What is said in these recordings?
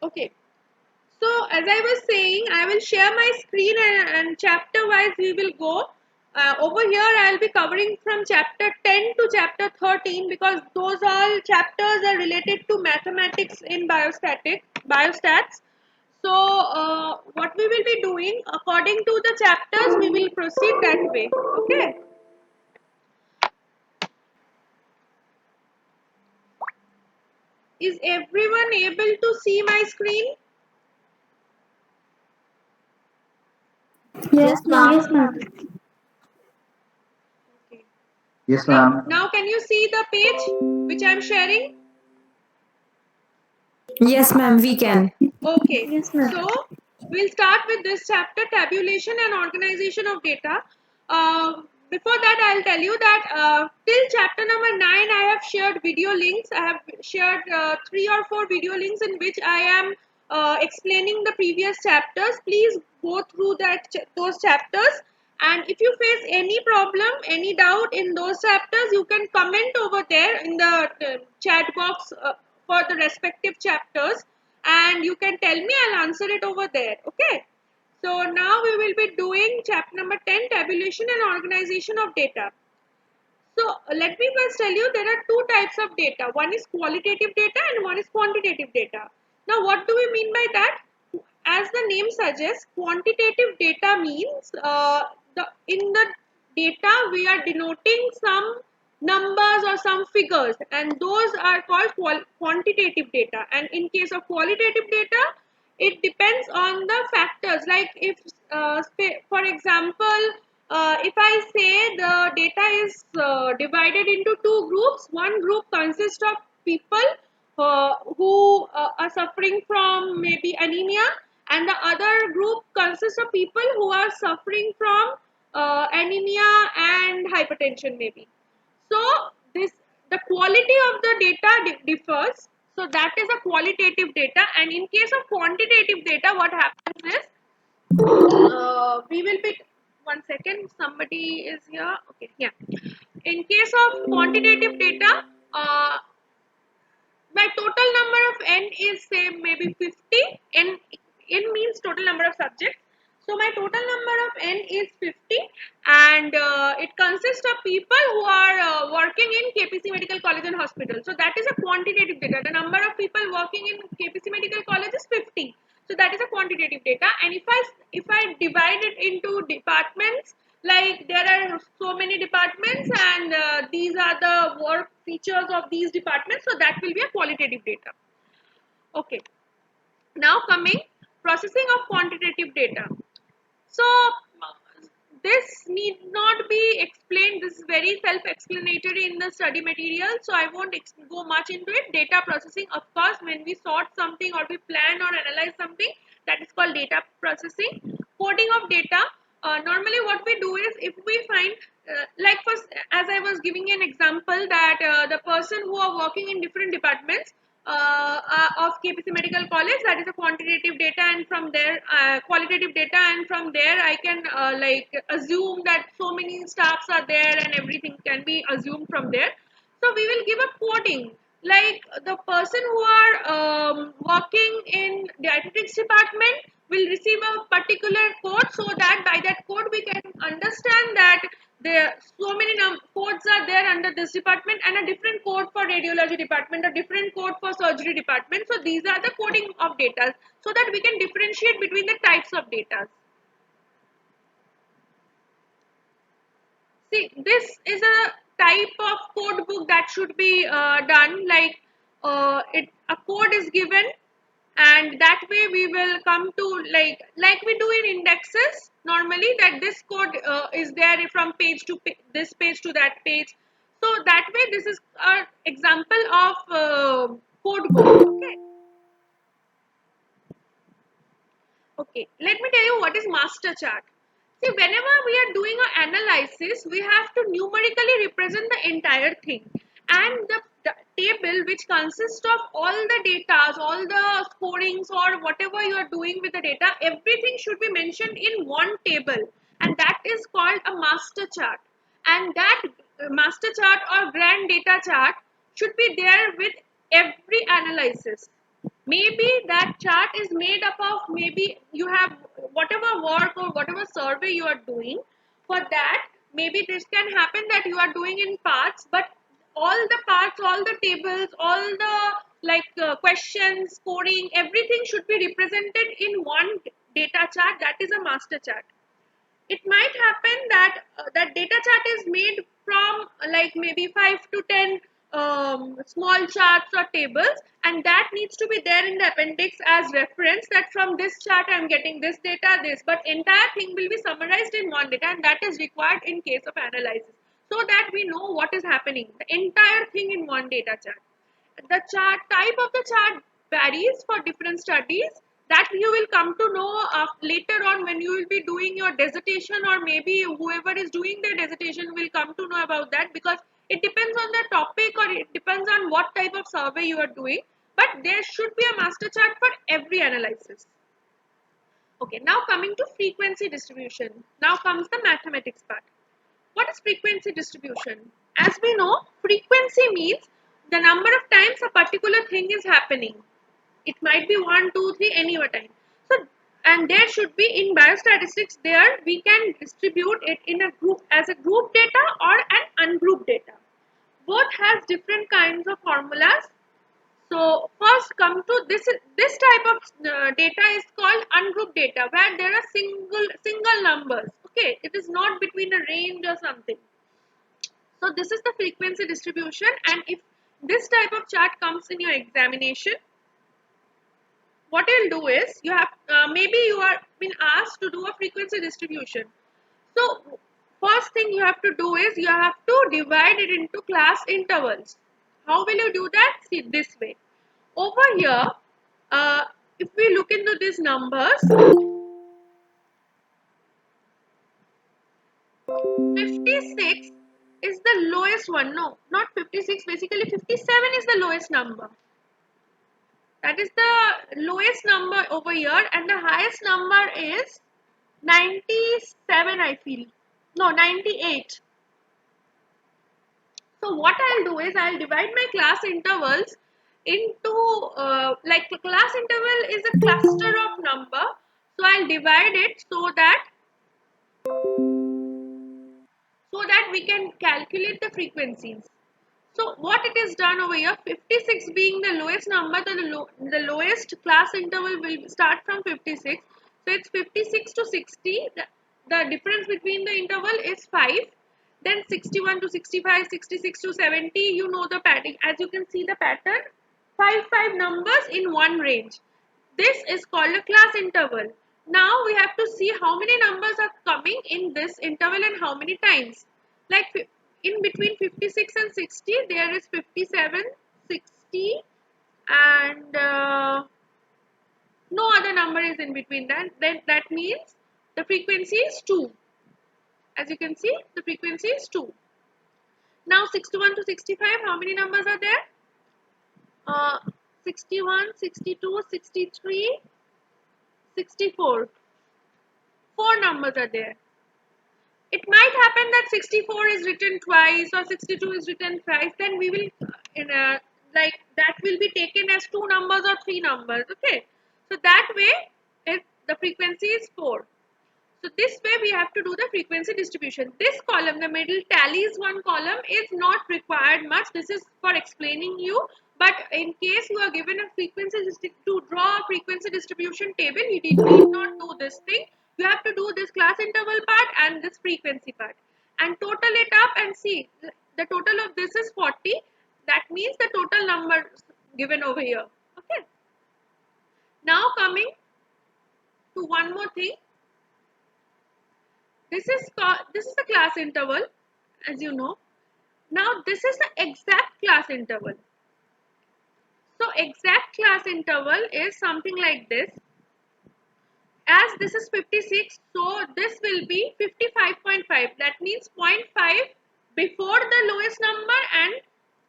Okay. So as I was saying, I will share my screen and chapter wise we will go. Over here I will be covering from chapter 10 to chapter 13 because those all chapters are related to mathematics in biostats. So what we will be doing according to the chapters we will proceed that way. Okay. Is everyone able to see my screen? Yes, ma'am. Yes, ma'am. Okay. Yes, Now, ma'am. now can you see the page which I am sharing? Yes, ma'am, we can. Okay, Yes, ma'am. so we'll start with this chapter, tabulation and organization of data. Before that, I'll tell you that till chapter number 9, I have shared video links. I have shared 3 or 4 video links in which I am explaining the previous chapters. Please go through those chapters. And if you face any problem, any doubt in those chapters, you can comment over there in the chat box for the respective chapters, and you can tell me, I'll answer it over there. Okay. So now we will be doing chapter number 10, tabulation and organization of data. So let me first tell you there are two types of data. One is qualitative data and one is quantitative data. Now what do we mean by that? As the name suggests, quantitative data means in the data we are denoting some numbers or some figures, and those are called quantitative data. And in case of qualitative data, it depends on the factors, like if for example, if I say the data is divided into two groups, one group consists of people who are suffering from maybe anemia, and the other group consists of people who are suffering from anemia and hypertension maybe. So this the quality of the data differs. So that is a qualitative data, and in case of quantitative data, what happens is we will be, one second, somebody is here. Okay, yeah. In case of quantitative data, my total number of n is say maybe 50. N means total number of subjects. So my total number of n is 50, and it consists of people who are working in KPC Medical College and Hospital. So that is a quantitative data. The number of people working in KPC Medical College is 50. So that is a quantitative data. And if I divide it into departments, like there are so many departments, and these are the work features of these departments, so that will be a qualitative data. Okay, now coming processing of quantitative data. So this need not be explained. This is very self-explanatory in the study material, so I won't go much into it. Data processing, of course, when we sort something or we plan or analyze something, that is called data processing. Coding of data. Normally what we do is, if we find like first, as I was giving an example, that the person who are working in different departments of KPC Medical College, that is a quantitative data, and from there qualitative data, and from there I can like assume that so many staffs are there and everything can be assumed from there. So we will give a coding, like the person who are working in dietetics department will receive a particular code, so that by that code we can understand that there so many codes are there under this department, and a different code for radiology department, a different code for surgery department. So these are the coding of data, so that we can differentiate between the types of data. See, this is a type of code book that should be done, like a code is given, and that way we will come to like we do in indexes normally, that this code is there from page to this page to that page. So that way this is an example of code book. Okay. Okay, let me tell you what is master chart. See, whenever we are doing an analysis, we have to numerically represent the entire thing. And the table, which consists of all the data, all the scorings or whatever you are doing with the data, everything should be mentioned in one table. And that is called a master chart. And that master chart or grand data chart should be there with every analysis. Maybe that chart is made up of, maybe you have whatever work or whatever survey you are doing. For that, maybe this can happen that you are doing in parts, but all the parts, all the tables, all the questions, scoring, everything should be represented in one data chart. That is a master chart. It might happen that that data chart is made from maybe 5 to 10 small charts or tables, and that needs to be there in the appendix as reference, that from this chart I am getting this data, this, but entire thing will be summarized in one data, and that is required in case of analysis, so that we know what is happening, the entire thing in one data chart. The chart type of the chart varies for different studies, that you will come to know later on when you will be doing your dissertation, or maybe whoever is doing their dissertation will come to know about that, because it depends on the topic or it depends on what type of survey you are doing, but there should be a master chart for every analysis. Okay, now coming to frequency distribution, now comes the mathematics part. What is frequency distribution? As we know, frequency means the number of times a particular thing is happening. It might be 1, 2, 3, any time. So, and there should be in biostatistics, there we can distribute it in a group as a group data or an ungrouped data. Both has different kinds of formulas. So first come to this type of data is called ungrouped data, where there are single numbers. Okay, it is not between a range or something. So this is the frequency distribution, and if this type of chart comes in your examination, what you'll do is you have maybe you are been asked to do a frequency distribution. So first thing you have to do is you have to divide it into class intervals. How will you do that? See, this way. Over here, if we look into these numbers, 56 is the lowest one. No, not 56. Basically, 57 is the lowest number. That is the lowest number over here, and the highest number is 97, I feel. No, 98. So what I'll do is I'll divide my class intervals into the class interval is a cluster of number. So I'll divide it so that we can calculate the frequencies. So what it is done over here, 56 being the lowest number, then the lowest class interval will start from 56. So it's 56 to 60. The difference between the interval is 5. Then 61 to 65, 66 to 70. You know the pattern. As you can see the pattern, 5 numbers in one range. This is called a class interval. Now we have to see how many numbers are coming in this interval and how many times. Like in between 56 and 60, there is 57, 60, and no other number is in between that. Then that means the frequency is 2. As you can see, the frequency is 2. Now 61 to 65, how many numbers are there? 61, 62, 63, 64. 4 numbers are there. It might happen that 64 is written twice or 62 is written thrice. Then we will that will be taken as 2 numbers or 3 numbers. Okay. So that way the frequency is 4. So this way we have to do the frequency distribution. This column, the middle tallies one column, is not required much. This is for explaining you. But in case you are given a to draw a frequency distribution table, you need not do this thing. You have to do this class interval part and this frequency part. And total it up and see. The total of this is 40. That means the total number given over here. Okay. Now coming to one more thing. This is the class interval, as you know. Now this is the exact class interval. So exact class interval is something like this. As this is 56, so this will be 55.5. That means 0.5 before the lowest number and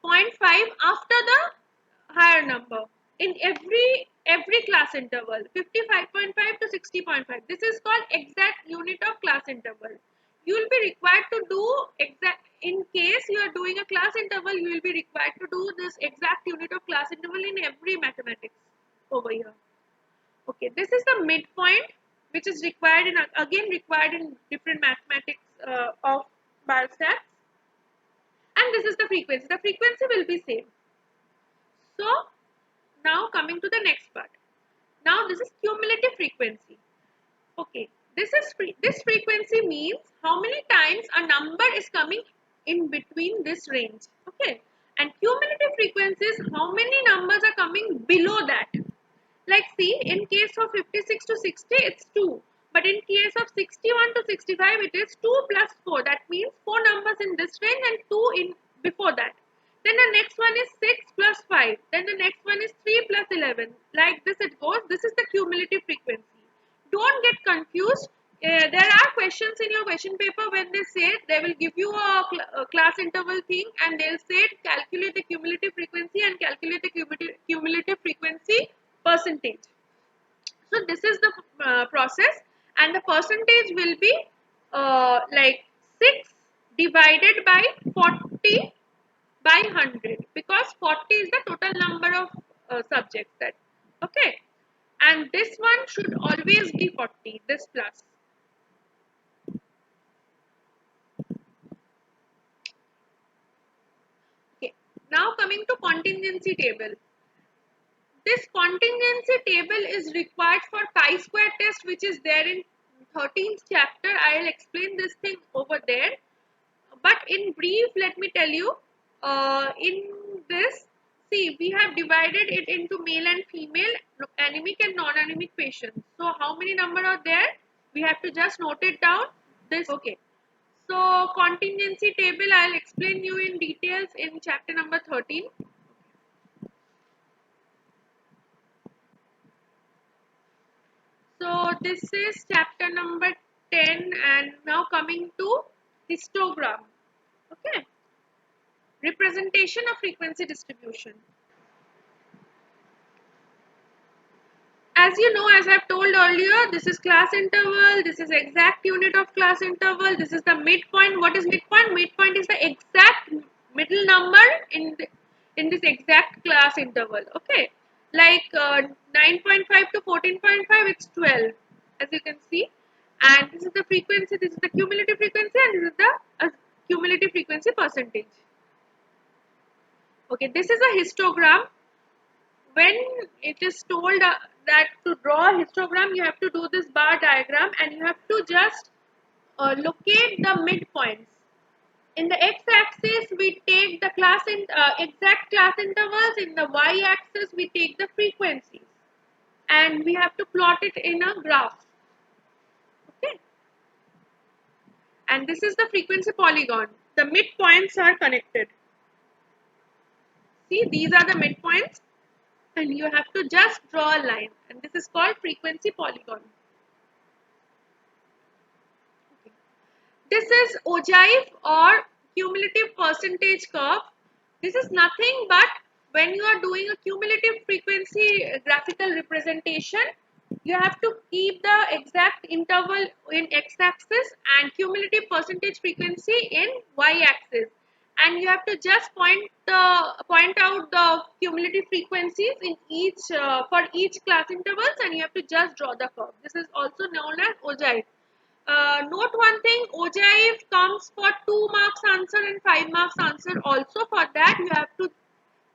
0.5 after the higher number in every class interval, 55.5 to 60.5. This is called exact unit of class interval. You will be required to do exact, in case you are doing a class interval, you will be required to do this exact unit of class interval in every mathematics. over here. Okay, this is the midpoint, which is required in, again required in different mathematics of biostats, and this is the frequency. The frequency will be same. So now coming to the next part. Now this is cumulative frequency. Okay, this frequency means how many times a number is coming in between this range. Okay, and cumulative frequency is how many numbers are coming below that. Like see, in case of 56 to 60, it's 2. But in case of 61 to 65, it is 2 plus 4. That means 4 numbers in this range and 2 in before that. Then the next one is 6 plus 5. Then the next one is 3 plus 11. Like this it goes. This is the cumulative frequency. Don't get confused. There are questions in your question paper when they say they will give you a class interval thing and they'll say calculate the cumulative frequency and calculate the cumulative frequency percentage. So this is the process, and the percentage will be like 6 divided by 40 by 100, because 40 is the total number of subjects that, okay, and this one should always be 40, this plus. Okay, now coming to contingency table. This contingency table is required for chi-square test, which is there in 13th chapter. I will explain this thing over there. But in brief, let me tell you, in this, see, we have divided it into male and female, anemic and non-anemic patients. So how many number are there? We have to just note it down. This, okay. So contingency table, I will explain you in details in chapter number 13. So this is chapter number 10, and now coming to histogram. Okay. Representation of frequency distribution. As you know, as I've told earlier, this is class interval, this is exact unit of class interval, this is the midpoint. What is midpoint? Midpoint is the exact middle number in this exact class interval. Okay, like 9.5 to 14.5, it's 12, as you can see. And this is the frequency, this is the cumulative frequency, and this is the cumulative frequency percentage. Okay, this is a histogram. When it is told that to draw a histogram, you have to do this bar diagram and you have to just locate the midpoints. In the x-axis, we take the exact class intervals. In the y-axis, we take the frequencies, and we have to plot it in a graph. Okay, and this is the frequency polygon. The midpoints are connected. See, these are the midpoints, and you have to just draw a line, and this is called frequency polygon. Okay. This is ogive or cumulative percentage curve. This is nothing but when you are doing a cumulative frequency graphical representation, you have to keep the exact interval in x-axis and cumulative percentage frequency in y-axis, and you have to just point out the cumulative frequencies in each for each class intervals, and you have to just draw the curve. This is also known as ogive. Note one thing, ogive comes for 2 marks answer and 5 marks answer. Also for that you have to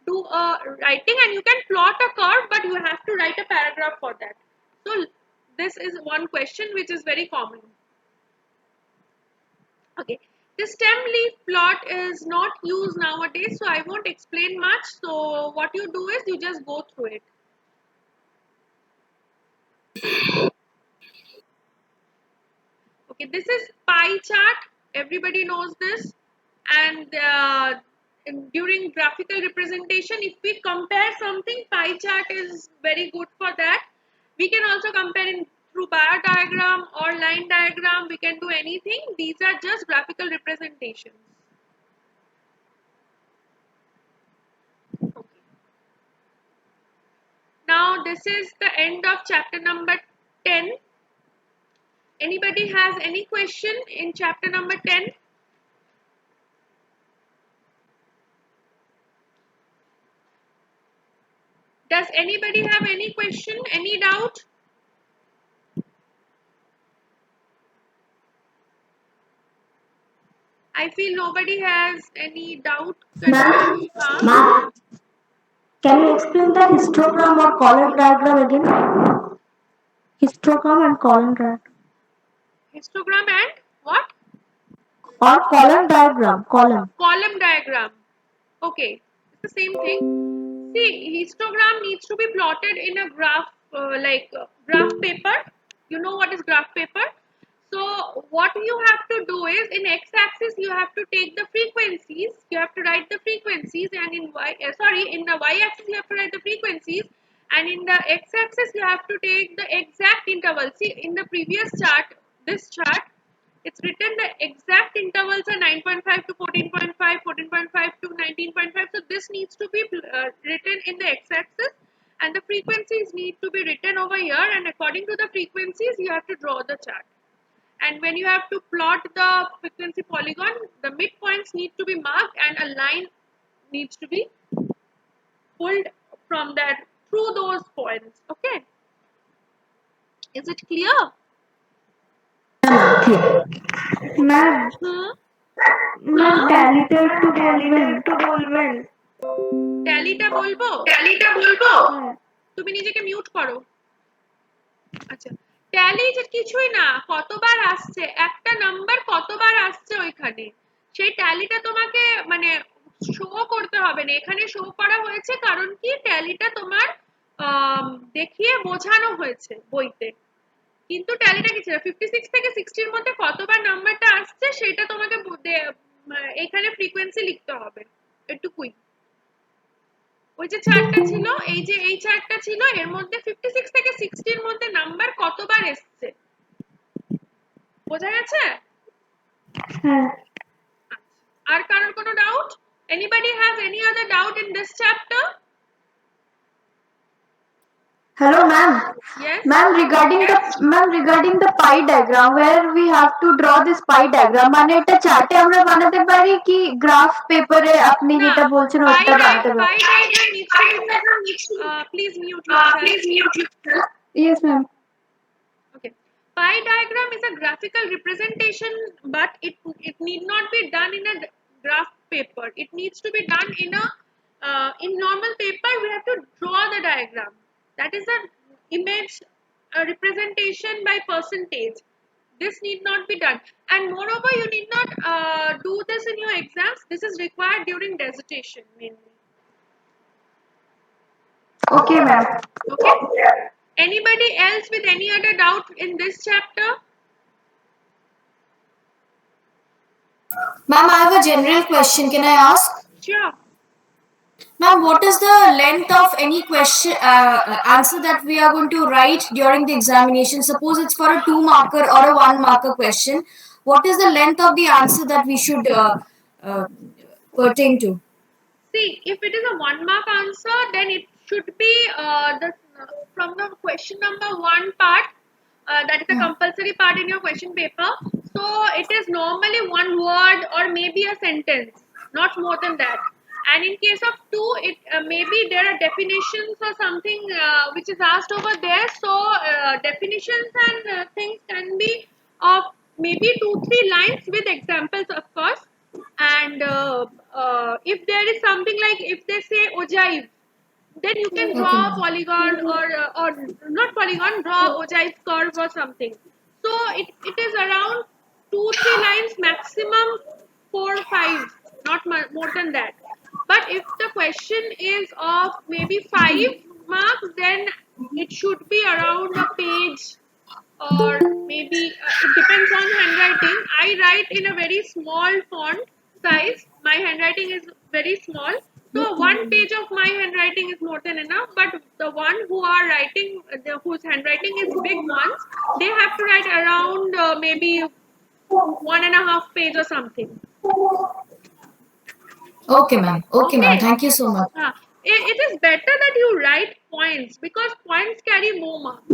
do a writing, and you can plot a curve, but you have to write a paragraph for that. So this is one question which is very common. Okay, the stem leaf plot is not used nowadays, so I won't explain much. So what you do is you just go through it. Okay, this is pie chart. Everybody knows this. And during graphical representation, if we compare something, pie chart is very good for that. We can also compare in through bar diagram or line diagram. We can do anything. These are just graphical representations. Okay. Now this is the end of chapter number 10. Anybody has any question in chapter number 10? Does anybody have any question, any doubt? I feel nobody has any doubt. Ma'am, ma'am, can you explain the histogram or column diagram again? Histogram and column diagram. Histogram and what? Or column diagram. Column. Column diagram. Okay, it's the same thing. See, histogram needs to be plotted in a graph, graph paper. You know what is graph paper? So what you have to do is in x-axis you have to take the frequencies. You have to write the frequencies, and in in the y-axis you have to write the frequencies, and in the x-axis you have to take the exact interval. See, in the previous chart, this chart, it's written the exact intervals are 9.5 to 14.5, 14.5 to 19.5. So this needs to be written in the x-axis, and the frequencies need to be written over here, and according to the frequencies you have to draw the chart. And when you have to plot the frequency polygon, the midpoints need to be marked and a line needs to be pulled from that through those points. Okay, is it clear? Ma'am, Hmm? ma'am, ট্যালিটা একটু বলবেন ট্যালিটা বলবো? হ্যাঁ তুমি নিজেকে mute করো। আচ্ছা, tally যে কিছুই না, কতবার আসছে, একটা নাম্বার কতবার আসছে ওইখানে, সেই ট্যালিটা তোমাকে মানে শো করতে হবে না। এখানে শো করা হয়েছে কারণ কি, ট্যালিটা তোমার দেখিয়ে বোঝানো হয়েছে বইতে। কিন্তু ট্যালিটা কি ছিল, 56 থেকে 60 এর মধ্যে কতবার নাম্বারটা আসছে সেটা তোমাকে এখানে ফ্রিকোয়েন্সি লিখতে হবে, এটুকুই। ওই যে চার্টটা ছিল, এই চার্টটা ছিল, এর মধ্যে 56 থেকে 60 এর মধ্যে নাম্বার কতবার এসছে, বোঝা গেছে? হ্যাঁ আর কারোর কোনো doubt? Anybody has any other doubt in this chapter? Hello, ma'am. Yes. Regarding the pie diagram, where we have to draw this pie diagram, মানে এটা চার্টে আমরা বানাতে পারি কি গ্রাফ পেপারে আপনি না, যেটা বলছেন pie ওটা বানাতে পারি? diagram needs to be, please mute yourself. Yes, ma'am. Okay. Pie diagram is a graphical representation, but it need not be done in a graph paper. It needs to be done in a in normal paper. We have to draw the diagram. That is an image representation by percentage. This need not be done, and moreover, you need not do this in your exams. This is required during dissertation mainly. Okay, ma'am. Okay. Anybody else with any other doubt in this chapter? Ma'am, I have a general question. Can I ask? Sure. Ma'am, what is the length of any question answer that we are going to write during the examination? Suppose it's for a 2 marker or a 1 marker question. What is the length of the answer that we should uh, pertain to? See, if it is a 1 mark answer, then it should be from the question number 1 part. That is a compulsory part in your question paper. So it is normally 1 word or maybe a sentence, not more than that. And in case of 2, it maybe there are definitions or something which is asked over there. So definitions and things can be of maybe 2-3 lines with examples, of course. And if there is something like, if they say ogive, then you can Okay, draw a ma'am. polygon, or not polygon, draw ogive curve or something. So it is around 2-3 lines maximum, 4-5, not more than that. But if the question is of maybe 5 marks, then it should be around a page, or maybe it depends on handwriting. I write in a very small font size. My handwriting is very small, so 1 page of my handwriting is more than enough. But the one who are writing, whose handwriting is big ones, they have to write around maybe 1.5 page or something. Okay, ma'am. Okay, ma'am. Okay. Thank you so much. It is better that you write points, because points carry more marks.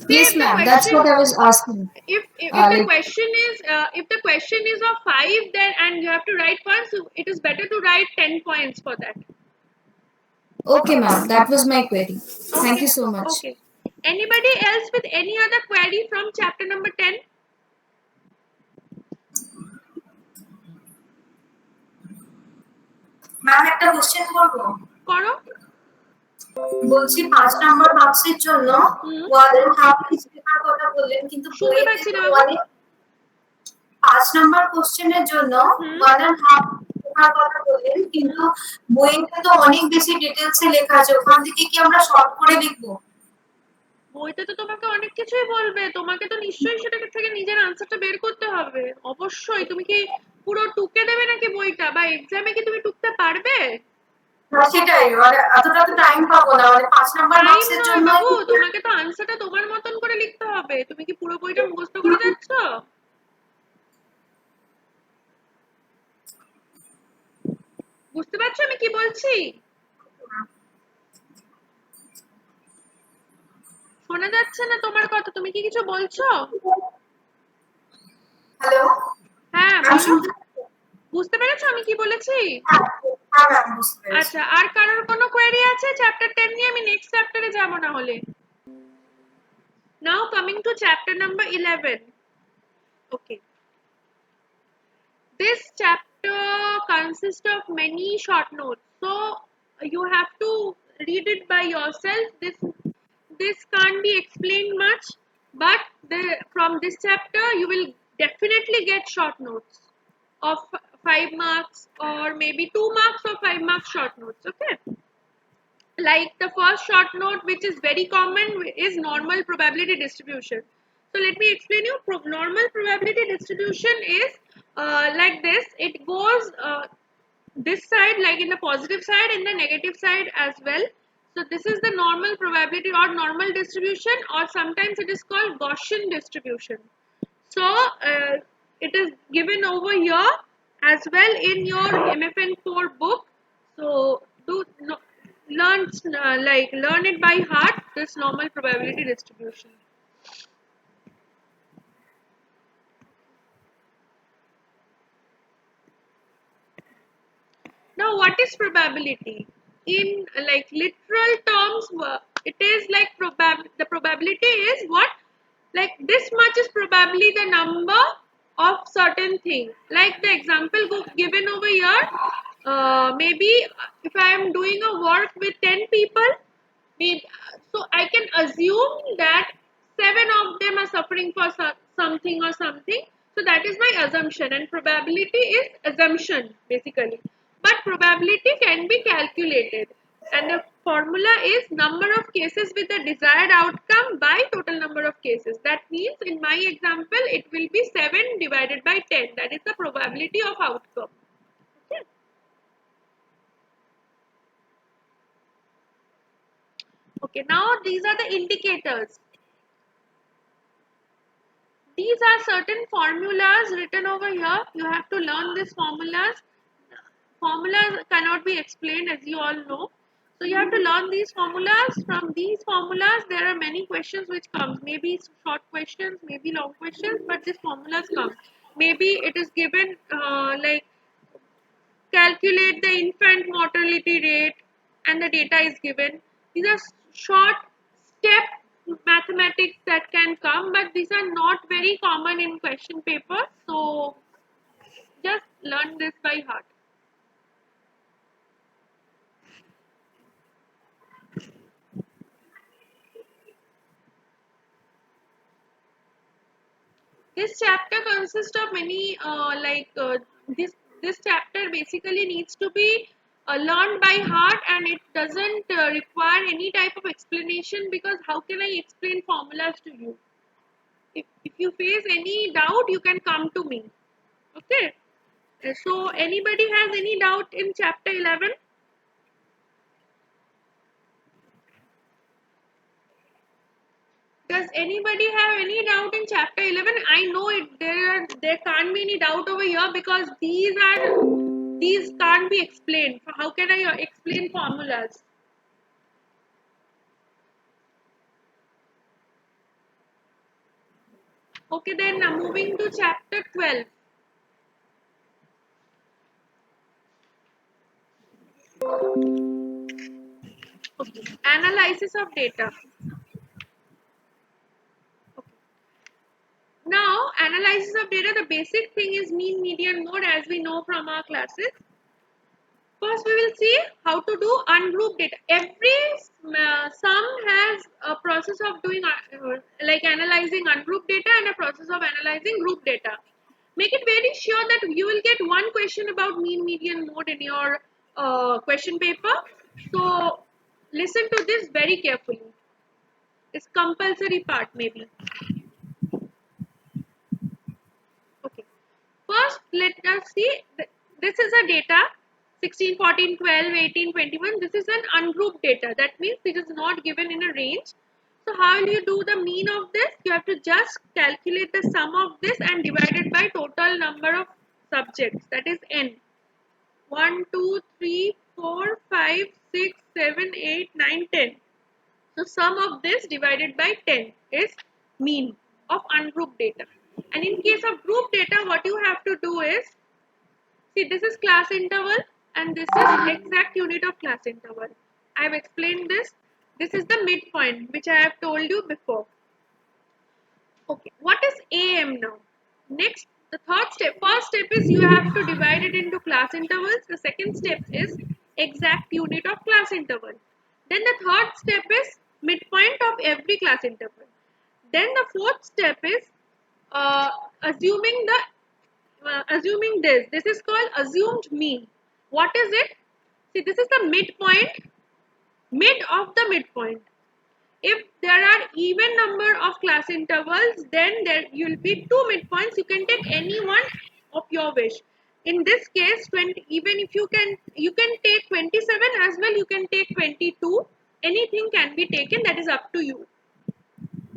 Say Yes, if the ma'am. That's question, what I was asking. if the Like, question is if the question is of 5, then and you have to write points, so it is better to write 10 points for that. Okay, ma'am. That was my query. Thank Okay. you so much. Okay. Anybody else with any other query from chapter number 10? Ma'am একটা question করব করো। বলছি 5 number বাক্সের জন্য হুম, 1 and half is লেখার কথা বললেন কিন্তু শুনতে বইতে পাচ্ছি তো না বাবু। 5 নাম্বার কোশ্চেনের জন্য হুম, 1 and half লেখার কথা বললেন কিন্তু বইতে তো অনেক বেশি ডিটেইলসে লেখা আছে ওখান থেকে কি আমরা শর্ট করে লিখব বইতে তো তোমাকে অনেক কিছুই বলবে, তোমাকে তো নিশ্চয়ই সেটা থেকে নিজের আনসারটা বের করতে হবে। অবশ্যই। তুমি কি পুরো টুকে দেবে নাকি বইটা, বা এক্সামে কি তুমি টুকতে পারবে? না সেটাই মানে এতটা তো টাইম পাবো না মানে 5 নাম্বার টাইম বাক্সের নয় জন্য বাবু, তোমাকে তো আনসারটা তোমার মতন করে লিখতে হবে। তুমি কি পুরো বইটা মুখস্থ করে যাচ্ছ? বুঝতে পারছো আমি কি বলছি? শোনা যাচ্ছে না তোমার কথা, তুমি কি কিছু বলছো? হ্যালো হ্যাঁ ম্যাম বলো। শুনতে বুঝতে পেরেছো আমি কি বলেছি? হ্যাঁ ম্যাম বুঝতে পেরেছি আচ্ছা, আর কারোর কোনো কোয়েরি আছে চ্যাপ্টার 10 নিয়ে? আমি নেক্সট চ্যাপ্টারে যাব না হলে। Now coming to chapter number 11. Okay. This chapter consists of many short notes. So you have to read it by yourself. This can't be explained much, but from this chapter you will definitely get short notes of 5 marks, or maybe 2 marks or 5 marks short notes. Okay. Like the first short note, which is very common, is normal probability distribution. So let me explain you. Normal probability distribution is like this. It goes this side, like in the positive side, and the negative side as well. So this is the normal probability or normal distribution, or sometimes it is called Gaussian distribution. So it is given over here as well in your MFN4 book. So do learn it by heart, this normal probability distribution. Now what is probability? In like literal terms, it is like the probability is what, like this much is probably the number of certain thing. Like the example given over here, maybe if I am doing a work with 10 people, maybe, so I can assume that 7 of them are suffering for something or something. So that is my assumption, and probability is assumption basically. But probability can be calculated, and the formula is number of cases with the desired outcome by total number of cases. That means in my example it will be 7 divided by 10. That is the probability of outcome. Okay. Okay, now these are the indicators. These are certain formulas written over here. You have to learn these formulas. Formulas cannot be explained, as you all know. So you have to learn these formulas. From these formulas, there are many questions which come. Maybe short questions, maybe long questions, but these formulas come. Maybe it is given like calculate the infant mortality rate, and the data is given. These are short step mathematics that can come, but these are not very common in question paper. So just learn this by heart. This chapter consists of many this chapter basically needs to be learned by heart, and it doesn't require any type of explanation, because how can I explain formulas to you? If you face any doubt, you can come to me. Okay. So anybody has any doubt in chapter 11? Does anybody have any doubt in chapter 11? I know there can't be any doubt over here, because these can't be explained. How can I explain formulas? Okay, then moving to chapter 12. analysis of data. Okay. Now, analysis of data, the basic thing is mean, median, mode, as we know from our classes. First, we will see how to do ungroup data. Every sum has a process of doing like analyzing ungroup data and a process of analyzing group data. Make it very sure that you will get one question about mean, median, mode in your question paper. So, listen to this very carefully. It's compulsory part maybe. Okay. First, let us see. This is a data 16, 14, 12, 18, 21. This is an ungrouped data. That means it is not given in a range. So, how will you do the mean of this? You have to just calculate the sum of this and divide it by total number of subjects. That is n. 1, 2, 3, 4, 5, 6, 7, 8, 9, 10. So sum of this divided by 10 is mean of ungrouped data. And in case of group data, what you have to do is, see, this is class interval and this is exact unit of class interval. I have explained this. This is the midpoint which I have told you before. Okay, what is AM now? Next, the third step, first step is you have to divide it into class intervals. The second step is exact unit of class interval. Then the third step is midpoint of every class interval. Then the fourth step is uh, assuming assuming this. This is called assumed mean. What is it? See, this is the midpoint, mid of the midpoint. If there are even number of class intervals, then there will be two midpoints. You can take any one of your wish. In this case, 20, even if you can take 27 as well, you can take 22. Anything can be taken, that is up to you.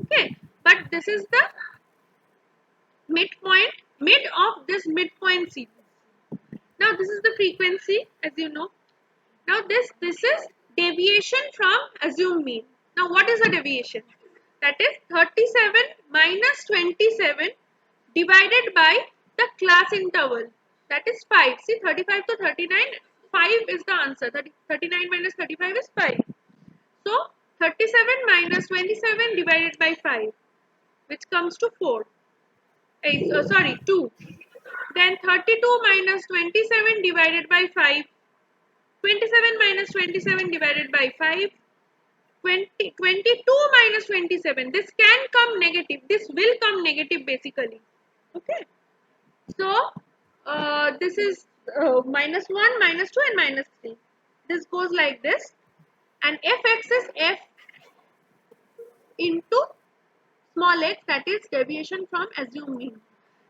Okay, but this is the midpoint, mid of this midpoint series. Now this is the frequency, as you know. Now this is deviation from assumed mean. Now what is a deviation? That is 37 minus 27 divided by the class interval. That is 5. See, 35 to 39, 5 is the answer. 39 minus 35 is 5. So 37 minus 27 divided by 5, which comes to 4. Sorry, 2. Then 32 minus 27 divided by 5. 27 minus 27 divided by 5. 22 minus 27. This can come negative. This will come negative basically. Okay. So, this is minus 1, minus 2 and minus 3. This goes like this. And fx is f into small x, that is deviation from assumed mean.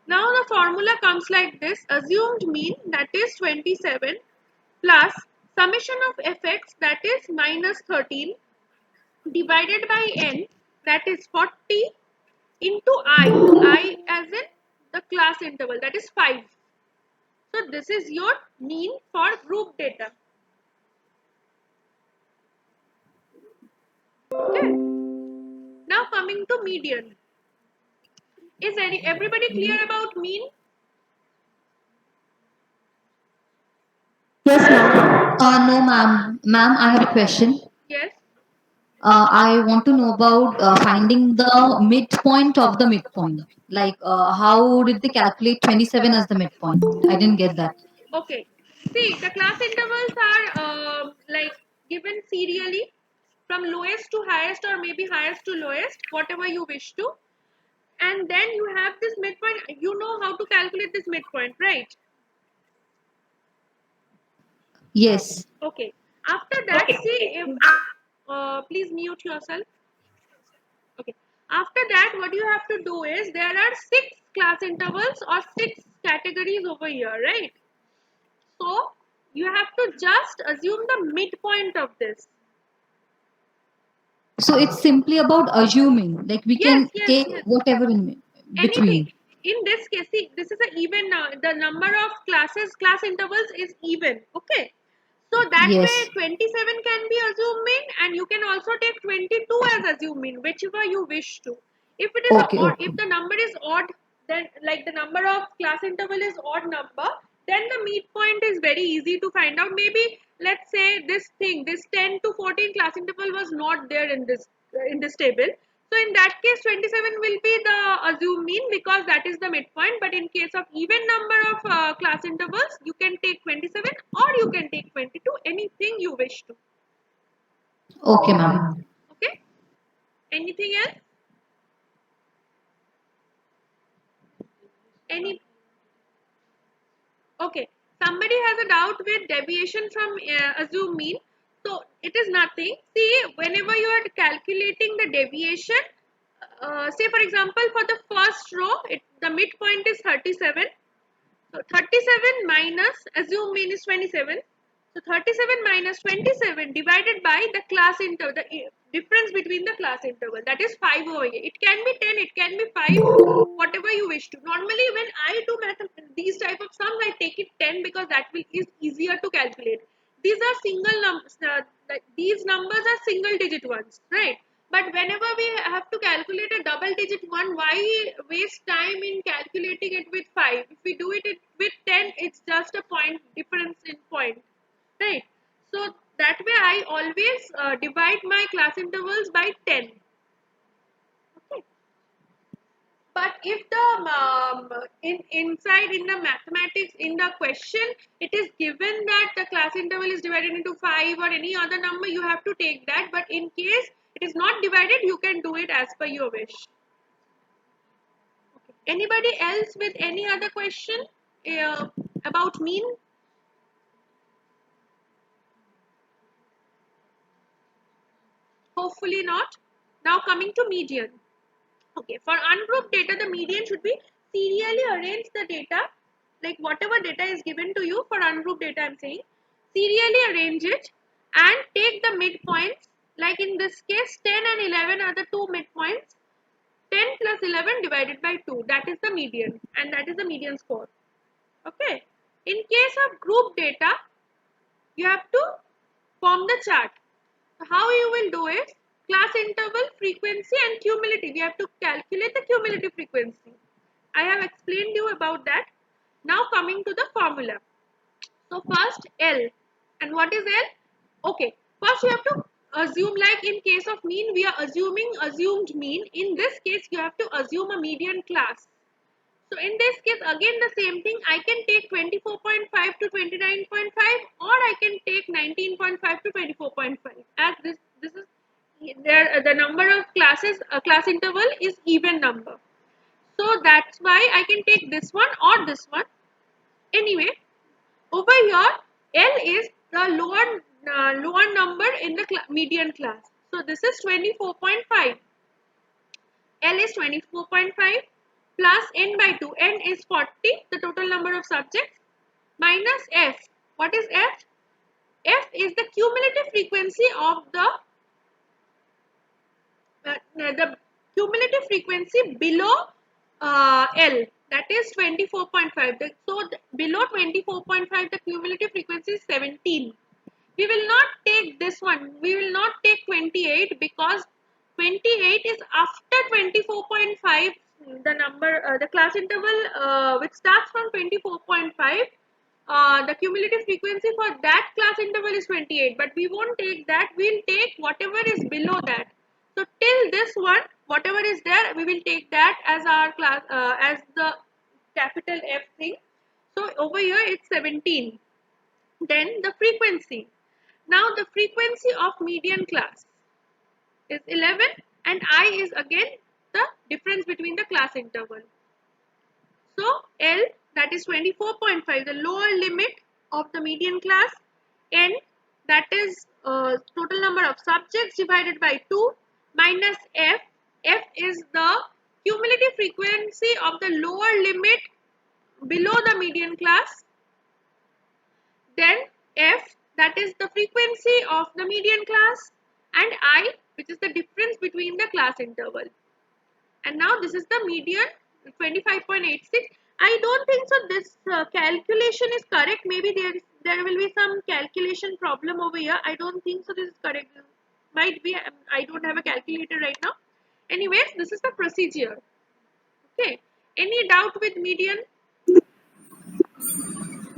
Now the formula comes like this. Assumed mean, that is 27, plus summation of fx, that is minus 13, divided by n, that is 40, into I as in the class interval, that is 5. So this is your mean for group data. Okay. Now coming to median. Is everybody clear about mean? Yes, ma'am. No, ma'am. Ma'am, I have a question. Yes. I want to know about finding the midpoint of the midpoint. Like, how did they calculate 27 as the midpoint? I didn't get that. Okay. See, the class intervals are like given serially from lowest to highest or maybe highest to lowest, whatever you wish to. And then you have this midpoint. You know how to calculate this midpoint, right? Yes. Okay. After that, see if please mute yourself. Okay. After that, what you have to do is there are 6 class intervals or 6 categories over here, right? So you have to just assume the midpoint of this. So it's simply about assuming. Like, we Yes, can yes, take yes. whatever in Anything. between. In this case, see, this is an even the number of class intervals is even. Okay. So that way Yes. 27 can be assumed mean and you can also take 22 as assumed mean, whichever you wish to. If it is Okay, odd, okay. if the number is odd, then like the number of class interval is odd number, then the midpoint is very easy to find out. Maybe let's say this 10 to 14 class interval was not there in this table. So in that case, 27 will be the assumed mean because that is the midpoint. But in case of even number of class intervals, you can take 27 or you can take 22, anything you wish to. Okay, ma'am. Okay. Anything else? Any? Okay. Somebody has a doubt with deviation from assumed mean. So it is nothing. See, whenever you are calculating the deviation, say for example, for the first row, the midpoint is 37. So 37 minus assumed mean is 27. So 37 minus 27 divided by the class interval, the difference between the class interval, that is 5 over here. It can be 10, it can be 5, whatever you wish to. Normally when I do these type of sums, I take it 10 because that is easier to calculate. These are single numbers, these numbers are single digit ones, right? But whenever we have to calculate a double digit one, why waste time in calculating it with 5? If we do it with 10, it's just a point difference in point, right? So that way I always divide my class intervals by 10. Okay. But if the inside in the mathematics in the question it is given that the class interval is divided into 5 or any other number, you have to take that. But in case it is not divided, you can do it as per your wish. Okay. Anybody else with any other question about mean? Hopefully not. Now coming to median. Okay, for ungrouped data, the median should be serially arrange the data, like whatever data is given to you for ungrouped data, I'm saying, serially arrange it and take the midpoints. Like in this case, 10 and 11 are the two midpoints. 10 plus 11 divided by 2, that is the median, and that is the median score. Okay. In case of group data, you have to form the chart. So how you will do it? Class interval, frequency and cumulative. We have to calculate the cumulative frequency. I have explained you about that. Now coming to the formula. So first L. And what is L? Okay. First you have to assume, like in case of mean, we are assuming assumed mean. In this case, you have to assume a median class. So in this case, again the same thing. I can take 24.5 to 29.5, or I can take 19.5 to 24.5. As this is there, the number of classes, class interval is even number. So that's why I can take this one or this one. Anyway, over here, L is the lower number in the median class. So this is 24.5. L is 24.5 plus n by 2. N is 40, the total number of subjects, minus F. What is F? F is the cumulative frequency of the cumulative frequency below L, that is 24.5. So below 24.5, the cumulative frequency is 17. We will not take this one. We will not take 28 because 28 is after 24.5. The number, the class interval which starts from 24.5. The cumulative frequency for that class interval is 28, but we won't take that. We'll take whatever is below that. So till this one, whatever is there, we will take that as our class, as the capital F thing. So over here it's 17. Then the frequency. Now the frequency of median class is 11, and I is again the difference between the class interval. So L, that is 24.5, the lower limit of the median class. N, that is total number of subjects divided by 2, minus F. F is the cumulative frequency of the lower limit below the median class. Then F, that is the frequency of the median class, and I, which is the difference between the class interval. And now this is the median, 25.86. I don't think so this calculation is correct. Maybe there will be some calculation problem over here. I don't think so this is correct. Might be, I don't have a calculator right now. Anyways, this is the procedure. Okay. Any doubt with median?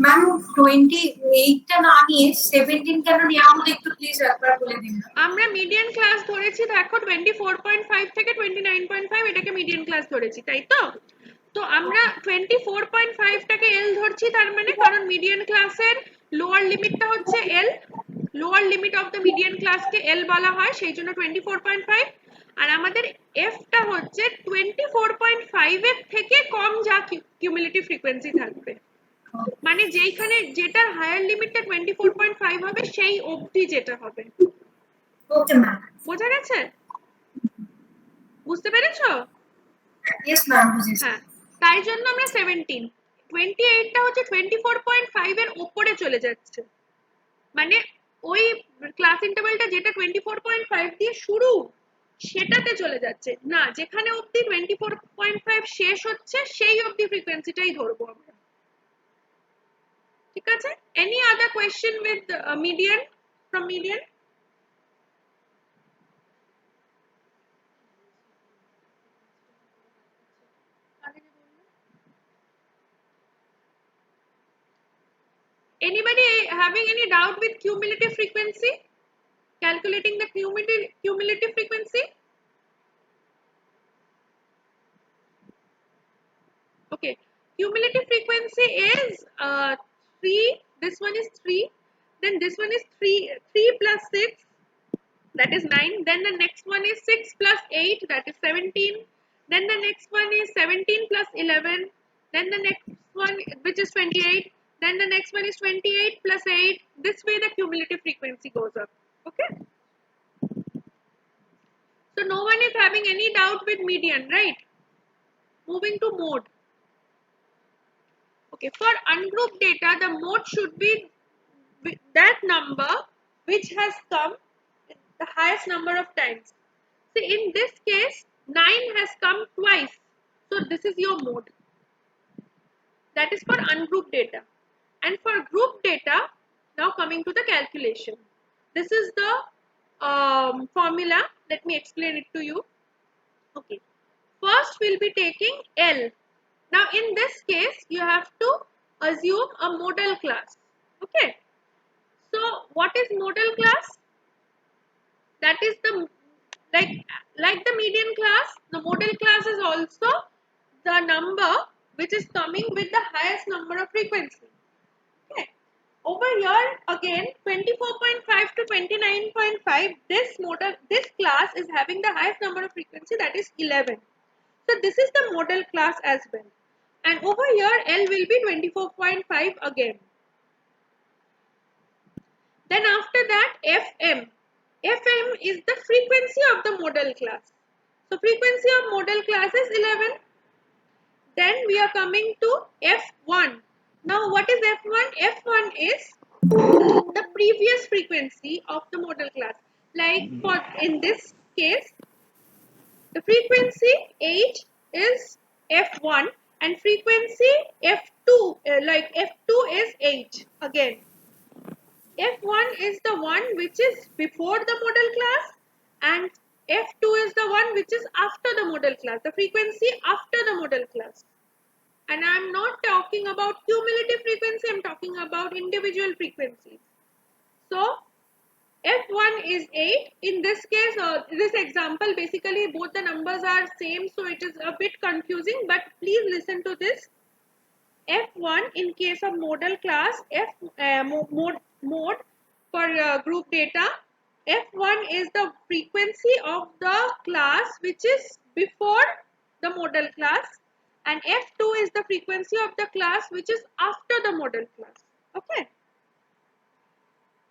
Ma'am 28 টা না নিয়ে 17 কেন নেওয়া হলো একটু please একবার বলে দিন। আমরা মিডিয়ান ক্লাস ধরেছি দেখো 24.5 থেকে 29.5 এটাকে মিডিয়ান ক্লাস ধরেছি, তাই তো? তো আমরা 24.5 টাকে এল ধরছি, তার মানে কারণ মিডিয়ান ক্লাসের লোয়ার লিমিটটা হচ্ছে L, lower limit of the median ক্লাসকে এল বলা হয়, সেই জন্য 24.5। আর আমাদের এফটা হচ্ছে 24.5 এর থেকে কম যা কিউমুলেটিভ ফ্রিকোয়েন্সি থাকবে, মানে যেইখানে যেটার হায়ার লিমিটটা 24.5 হবে সেই অবধি যেটা হবে। Okay ma'am. বোঝা গেছে? বুঝতে পেরেছো? ইয়েস ম্যাম, বুঝেছি। হ্যাঁ, তাই জন্য আমরা 17, 28 টা হচ্ছে 24.5 এর উপরে চলে যাচ্ছে, মানে ওই ক্লাস ইন্টারভালটা যেটা 24.5 দিয়ে শুরু সেটাতে চলে যাচ্ছে না, যেখানে অবধি 24.5 শেষ হচ্ছে সেই অবধি ফ্রিকোয়েন্সিটাই ধরবো আমরা। ঠিক আছে? Any other question with median, from median? Anybody having any doubt with cumulative frequency? Calculating the cumulative frequency? Okay, cumulative frequency is 3, this one is 3, then this one is 3 plus 6, that is 9, then the next one is 6 plus 8, that is 17, then the next one is 17 plus 11, then the next one which is 28, then the next one is 28 plus 8, this way the cumulative frequency goes up. Okay, so no one is having any doubt with median, right? Moving to mode. Okay, for ungrouped data the mode should be that number which has come the highest number of times. See, in this case 9 has come twice, so this is your mode. That is for ungrouped data. And for grouped data, now coming to the calculation, this is the formula. Let me explain it to you. Okay, first we'll be taking L. Now in this case you have to assume a model class. Okay, so what is model class? That is the like the median class, the model class is also the number which is coming with the highest number of frequency. Okay, over here again 24.5 to 29.5, this class is having the highest number of frequency, that is 11. So this is the model class as well, and over here L will be 24.5 again. Then after that FM is the frequency of the model class, so frequency of model class is 11. Then we are coming to F1. Now what is F1? F1 is the previous frequency of the model class. Like for in this case, the frequency 8 is F1 and frequency F2, like F2 is 8 again. F1 is the one which is before the model class and F2 is the one which is after the model class, the frequency after the model class. And I am not talking about cumulative frequency, I am talking about individual frequencies. So F1 is 8. In this case, this example, basically both the numbers are same, so it is a bit confusing, but please listen to this. F1 in case of model class, mode for group data, F1 is the frequency of the class which is before the model class, and F2 is the frequency of the class which is after the model class. Okay,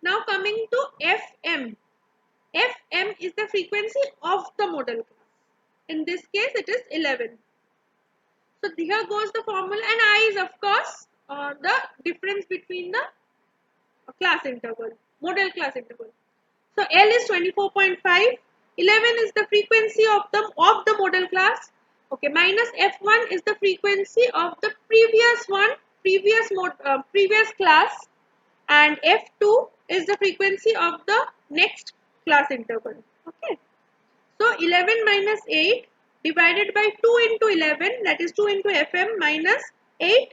now coming to FM. FM is the frequency of the model class, in this case it is 11. So here goes the formula, and I is of course the difference between the class interval, model class interval. So L is 24.5, 11 is the frequency of the model class. Okay, minus F1 is the frequency of the previous one, previous class, and F2 is the frequency of the next class interval. Okay, so 11 minus 8 divided by 2 into 11, that is 2 into FM minus 8,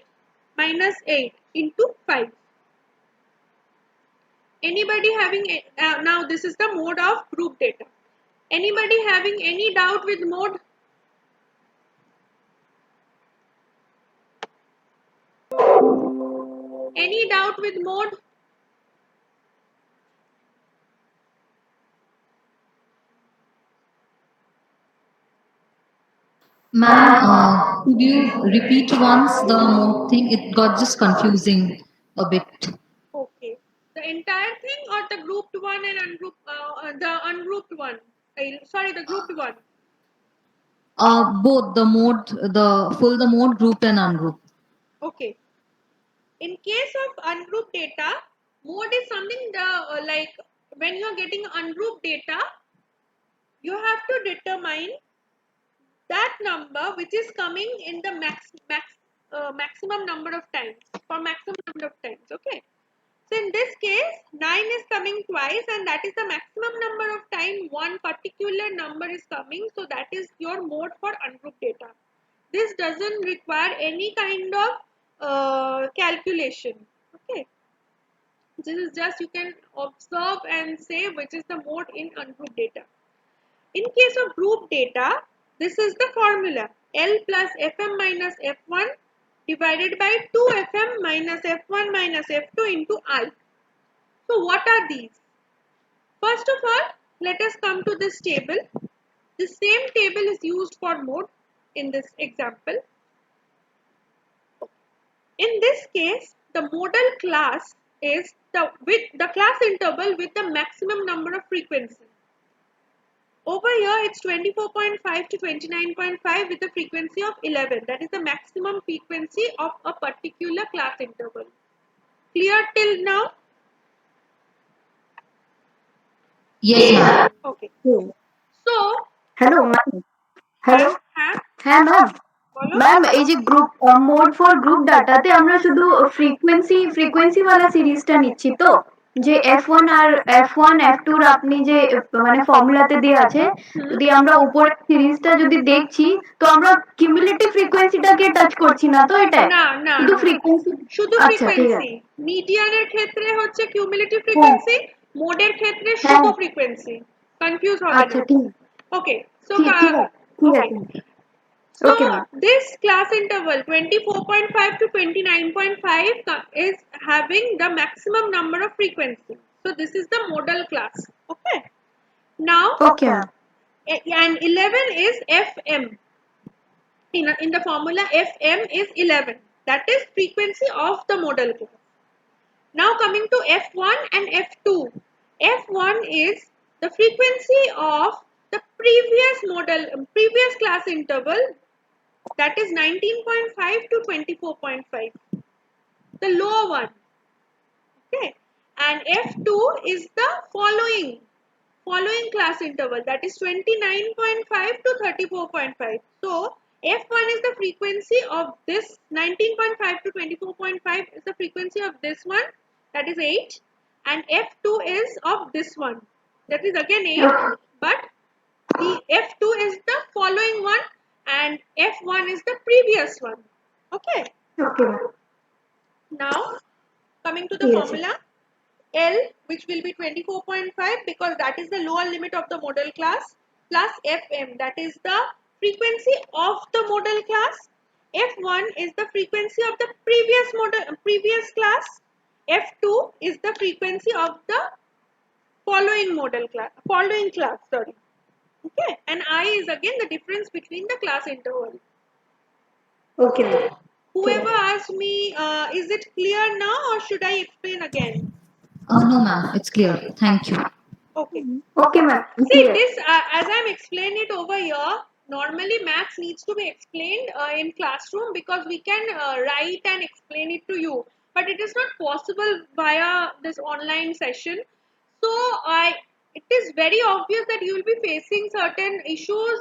minus 8 into 5. Anybody having, now this is the mode of group data. Anybody having any doubt with mode? Any doubt with mode? Ma'am, could you repeat once the mode thing? It got just confusing a bit. Okay. The entire thing or the grouped one and ungrouped, the ungrouped one? Sorry, the grouped one. Both the mode grouped and ungrouped. Okay. In case of ungrouped data, mode is something like when you are getting ungrouped data, you have to determine that number which is coming in the maximum number of times, for maximum number of times. Okay. So in this case, 9 is coming twice, and that is the maximum number of time one particular number is coming. So that is your mode for ungrouped data. This doesn't require any kind of calculation. Okay. This is just you can observe and say which is the mode in ungrouped data. In case of group data, this is the formula L plus Fm minus F1 divided by 2Fm minus F1 minus F2 into I. So what are these? First of all, let us come to this table. The same table is used for mode in this example. In this case, the modal class is the class interval with the maximum number of frequency. Over here, it's 24.5 to 29.5 with a frequency of 11. That is the maximum frequency of a particular class interval. Clear till now? Yes, ma'am. Okay. Hmm. So, hello ma'am hello হ্যাঁ হ্যাঁ ma'am বলো। Ma'am এই যে group mode for group ডাটাতে আমরা শুধু frequency সিরিজটা নিচ্ছি তো, যে F1 আর F2 আপনি যে মানে ফর্মুলাতে দেয়া আছে, যদি আমরা উপরের সিরিজটা যদি দেখছি তো আমরা কিউমুলেটিভ ফ্রিকোয়েন্সিটাকে টাচ করছি না তো, এটাই না না শুধু না ফ্রিকোয়েন্সি। শুধু আচ্ছা ঠিক ফ্রিকোয়েন্সি। আছে। মিডিয়ানের ক্ষেত্রে হচ্ছে কিউমুলেটিভ হ্যাঁ ফ্রিকোয়েন্সি, মোডের ক্ষেত্রে হ্যাঁ শুধু ফ্রিকোয়েন্সি। কনফিউজ হবে না। আচ্ছা ঠিক ওকে সো ঠিক ঠিক আছে ঠিক ওকে আছে so okay ma'am. this class interval 24.5 to 29.5 is having the maximum number of frequency. So this is the modal class. Okay. Now okay ma'am. and 11 is Fm. In the formula Fm is 11. That is frequency of the modal class. Now coming to F1 and F2. F1 is the frequency of the previous class interval, that is 19.5 to 24.5, the lower one. Okay. And F2 is the following class interval, that is 29.5 to 34.5. So F1 is the frequency of this 19.5 to 24.5 is the frequency of this one, that is 8, and F2 is of this one, that is again 8, but the F2 is the following one and F1 is the previous one. Okay. Okay ma'am Now coming to the ঠিক আছে। formula L, which will be 24.5 because that is the lower limit of the modal class, plus Fm, that is the frequency of the modal class. F1 is the frequency of the previous class. F2 is the frequency of the following class, sorry. Okay, and I is again the difference between the class interval. Okay ma'am. Whoever asked me, is it clear now or should I explain again? No, ma'am. It's clear. Thank you. Okay. Okay ma'am See clear. this, as I'm explaining it over here, normally maths needs to be explained in classroom because we can write and explain it to you, but it is not possible via this online session. So it is very obvious that you will be facing certain issues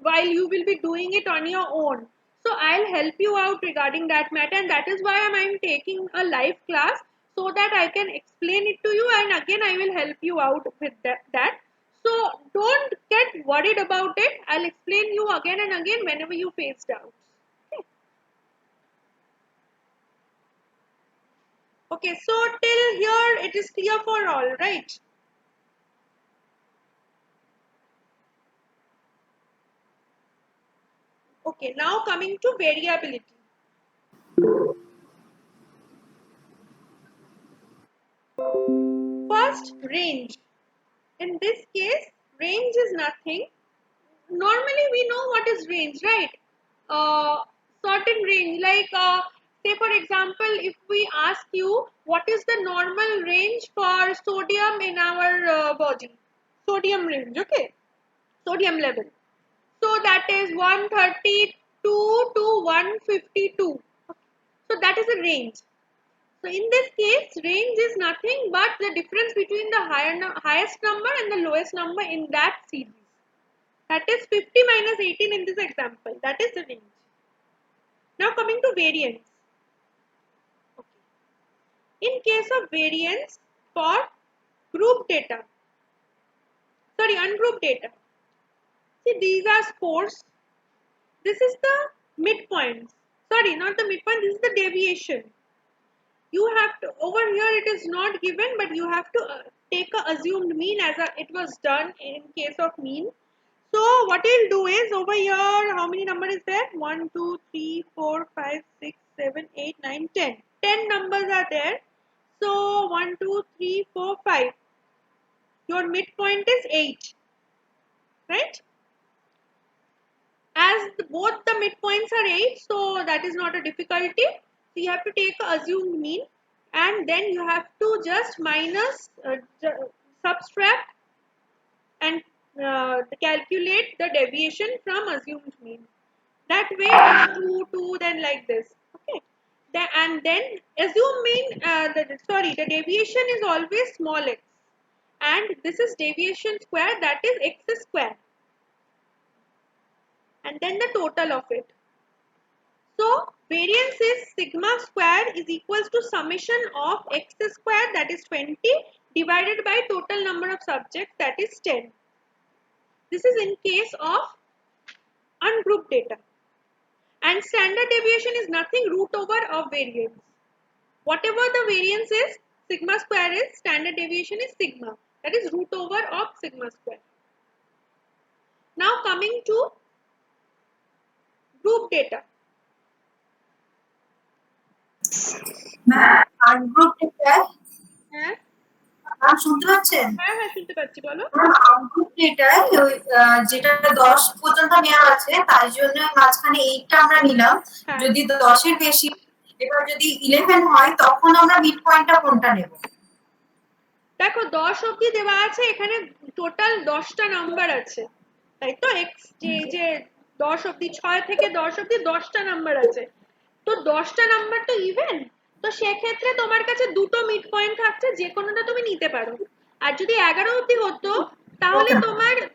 while you will be doing it on your own. So I'll help you out regarding that matter, and that is why I'm taking a live class so that I can explain it to you, and again I will help you out with that. So don't get worried about it. I'll explain you again and again whenever you face doubts. Okay. Okay, so till here it is clear for all, right? Okay, now coming to variability. First, range. In this case, range is nothing. Normally, we know what is range, right? Certain range, like say for example, if we ask you what is the normal range for sodium in our body, sodium range, okay, sodium level. So that is 132 to 152. So that is a range. So in this case, range is nothing but the difference between the highest number and the lowest number in that series. That is 50 minus 18 in this example. That is the range. Now coming to variance. Okay. In case of variance for group data, ungrouped data. See, these are scores. This is the midpoint. Not the midpoint, this is the deviation. You have to, over here it is not given, but you have to take a assumed mean as it was done in case of mean. So what you'll do is over here, how many number is there? 1, 2, 3, 4, 5, 6, 7, 8, 9, 10. 10 numbers are there. So 1, 2, 3, 4, 5. Your midpoint is 8. Right? As both the midpoints are 8, so that is not a difficulty. So you have to take a assumed mean and then you have to just minus, subtract and calculate the deviation from assumed mean. That way it is 2, 2, then like this. Okay. And then assume mean, the deviation is always small x. And this is deviation square, that is x square. And then the total of it. So variance is sigma square is equals to summation of x square, that is 20, divided by total number of subjects, that is 10. This is in case of ungrouped data. And standard deviation is nothing root over of variance. Whatever the variance is, sigma square is, standard deviation is sigma. That is root over of sigma square. Now coming to group data. Ungroup data হ্যাঁ ma'am শুনতে পাচ্ছেন? হ্যাঁ শুনতে পাচ্ছি, বলো। Ungroup ডেটায় যেটা 10 পর্যন্ত নেওয়া আছে তার জন্য মাঝখানে 8টা আমরা নিলাম। যদি 10 এর বেশি, এবার যদি 11 হয় তখন আমরা মিড পয়েন্টটা কোনটা নেব? দেখো 10 অবধি দেওয়া আছে, এখানে টোটাল 10টা নাম্বার আছে, তাই তো? এক্স যে 10 অবধি, 6 থেকে 10 অবধি 10টা নাম্বার আছে। তো 10টা নাম্বার তো ইভেন, তো সেক্ষেত্রে তোমার কাছে দুটো মিড পয়েন্ট থাকছে, যে কোনোটা তুমি নিতে পারো। আর যদি 11 অবধি হতো তাহলে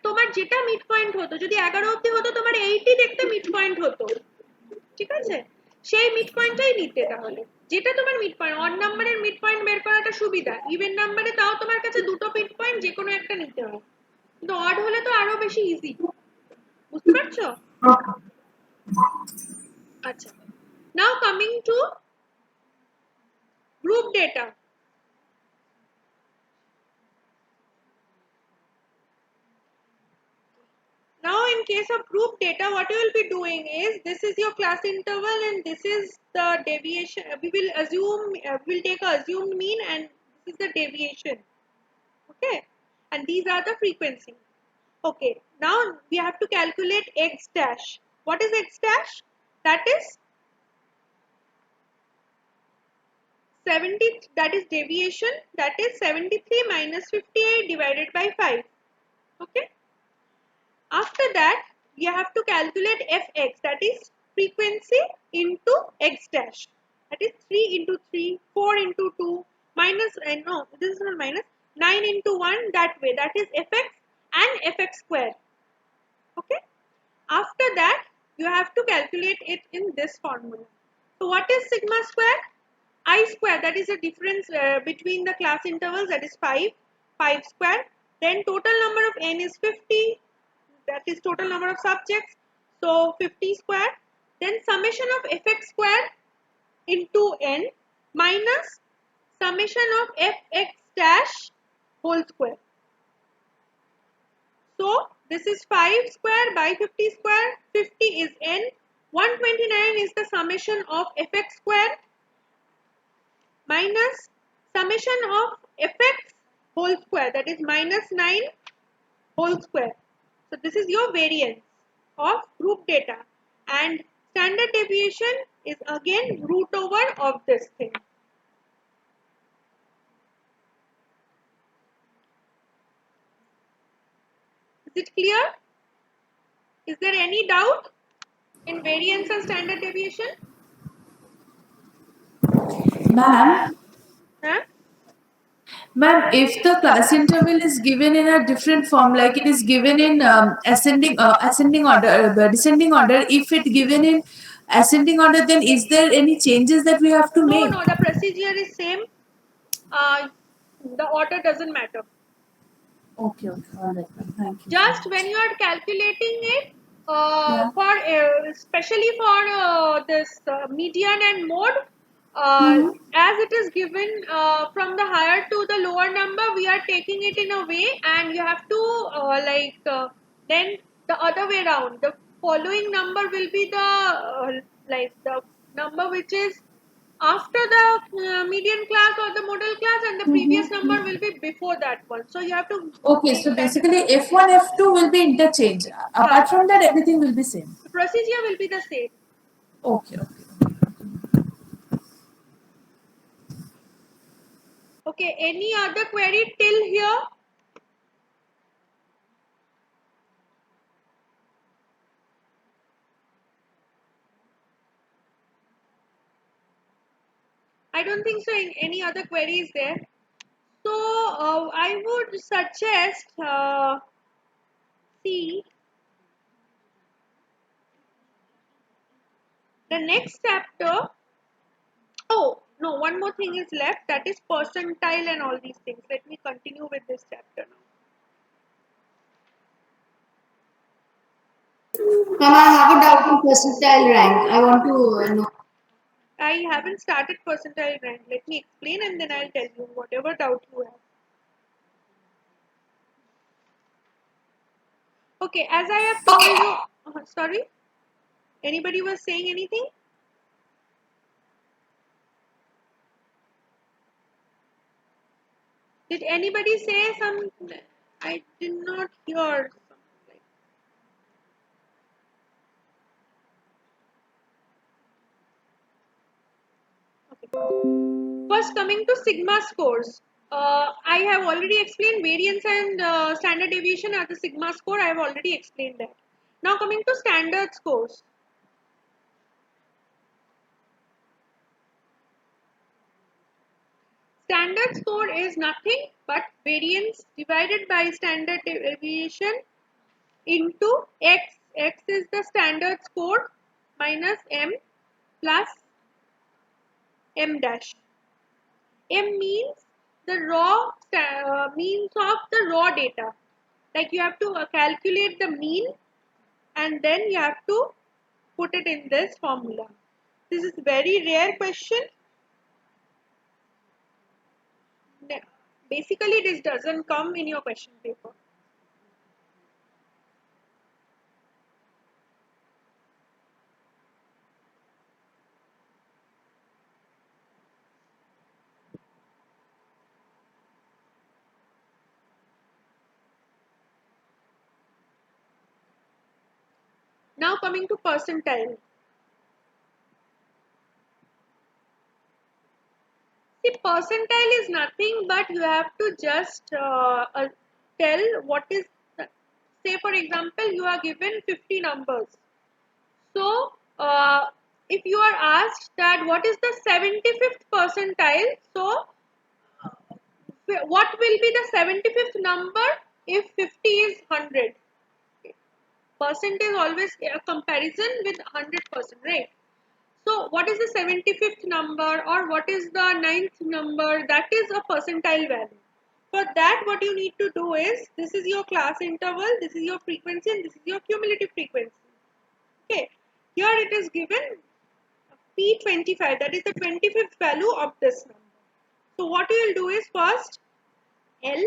তোমার যেটা মিড পয়েন্ট হতো, যদি 11 অবধি হতো তোমার 80 দেখতে মিড পয়েন্ট হতো, ঠিক আছে? সেই মিড পয়েন্টটাই নিতে, তাহলে যেটা তোমার মিড পয়েন্ট। অড নাম্বারের মিড পয়েন্ট বের করাটা সুবিধা, ইভেন নাম্বারে তাও তোমার কাছে দুটো মিড পয়েন্ট, যে কোনো একটা নিতে হয়। কিন্তু অড হলে তো আরো বেশি ইজি, বুঝতে পারছো? আচ্ছা, নাও coming to group data. Now in case of group data, what you will be doing is, this is your class interval and this is the deviation. We will assume, we will take a assumed mean and this is the deviation. Okay, and these are the frequency. Okay, now we have to calculate x dash. What is x dash? That is 70, that is deviation, that is 73 minus 58 divided by 5. Okay, after that you have to calculate fx, that is frequency into x dash, that is 3 into 3, 4 into 2, minus, no, this is not minus, 9 into 1, that way, that is fx and fx square. Okay, after that you have to calculate it in this formula. So what is sigma square? I square, that is the difference between the class intervals, that is 5 square. Then total number of n is 50, that is total number of subjects, so 50 square. Then summation of fx square into n minus summation of fx dash whole square. So this is 5 square by 50 square. 50 is n. 129 is the summation of fx square minus summation of fx whole square, that is minus 9 whole square. So this is your variance of group data, and standard deviation is again root over of this thing. Is it clear? Is there any doubt in variance and standard deviation? Ma'am, Huh? ma'am, if the class interval is given in a different form, like it is given in ascending order, descending order, if it given in ascending order, then is there any changes that we have to No, make? no, the procedure is same. The order doesn't matter. Okay, okay, all right, ma'am. Thank you. Just when you are calculating it, Yeah. for especially for this median and mode, Mhm. as it is given from the higher to the lower number, we are taking it in a way, and you have to then the other way around. The following number will be the the number which is after the median class or the model class, and the previous number will be before that one. So you have to Okay, make so that. basically F1, F2 will be interchange. Apart from that, everything will be same. The procedure will be the same. Okay, okay. Okay, any other query till here? I don't think so. Any other query is there? So I would suggest see the next chapter. Oh no, one more thing is left. That is percentile and all these things. Let me continue with this chapter now. Ma'am, I have a doubt in percentile rank. I want to know. I haven't started percentile rank. Let me explain, and then I'll tell you whatever doubt you have. Okay, as I have told you, sorry, anybody was saying anything? Did anybody say something? I did not hear something. Okay. First, coming to sigma scores. I have already explained variance and standard deviation are the sigma score. I have already explained that. Now coming to standard scores. Standard score is nothing but variance divided by standard deviation into x. X is the standard score minus m plus m dash. M means the raw means of the raw data. Like you have to calculate the mean, and then you have to put it in this formula. This is very rare question. Basically, this doesn't come in your question paper. Now coming to percentile. See, percentile is nothing but you have to just tell what is, say for example, you are given 50 numbers. So, if you are asked that what is the 75th percentile, so what will be the 75th number if 50 is 100? Percent is always a comparison with 100%, right? So what is the 75th number or what is the 9th number? That is a percentile value. For that, what you need to do is, this is your class interval, this is your frequency, and this is your cumulative frequency. Okay, here it is given P25, that is the 25th value of this number. So what you will do is first L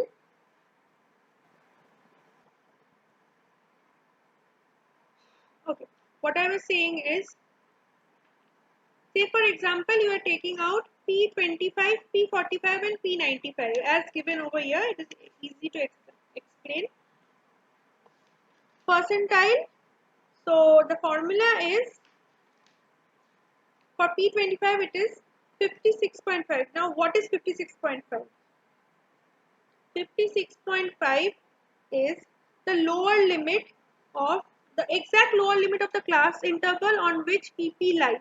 okay, what I was saying is, say for example you are taking out P25, P45 and P95 as given over here. It is easy to explain. Percentile, so the formula is for P25 it is 56.5. Now what is 56.5? 56.5 is the lower limit of the exact lower limit of the class interval on which PP lies.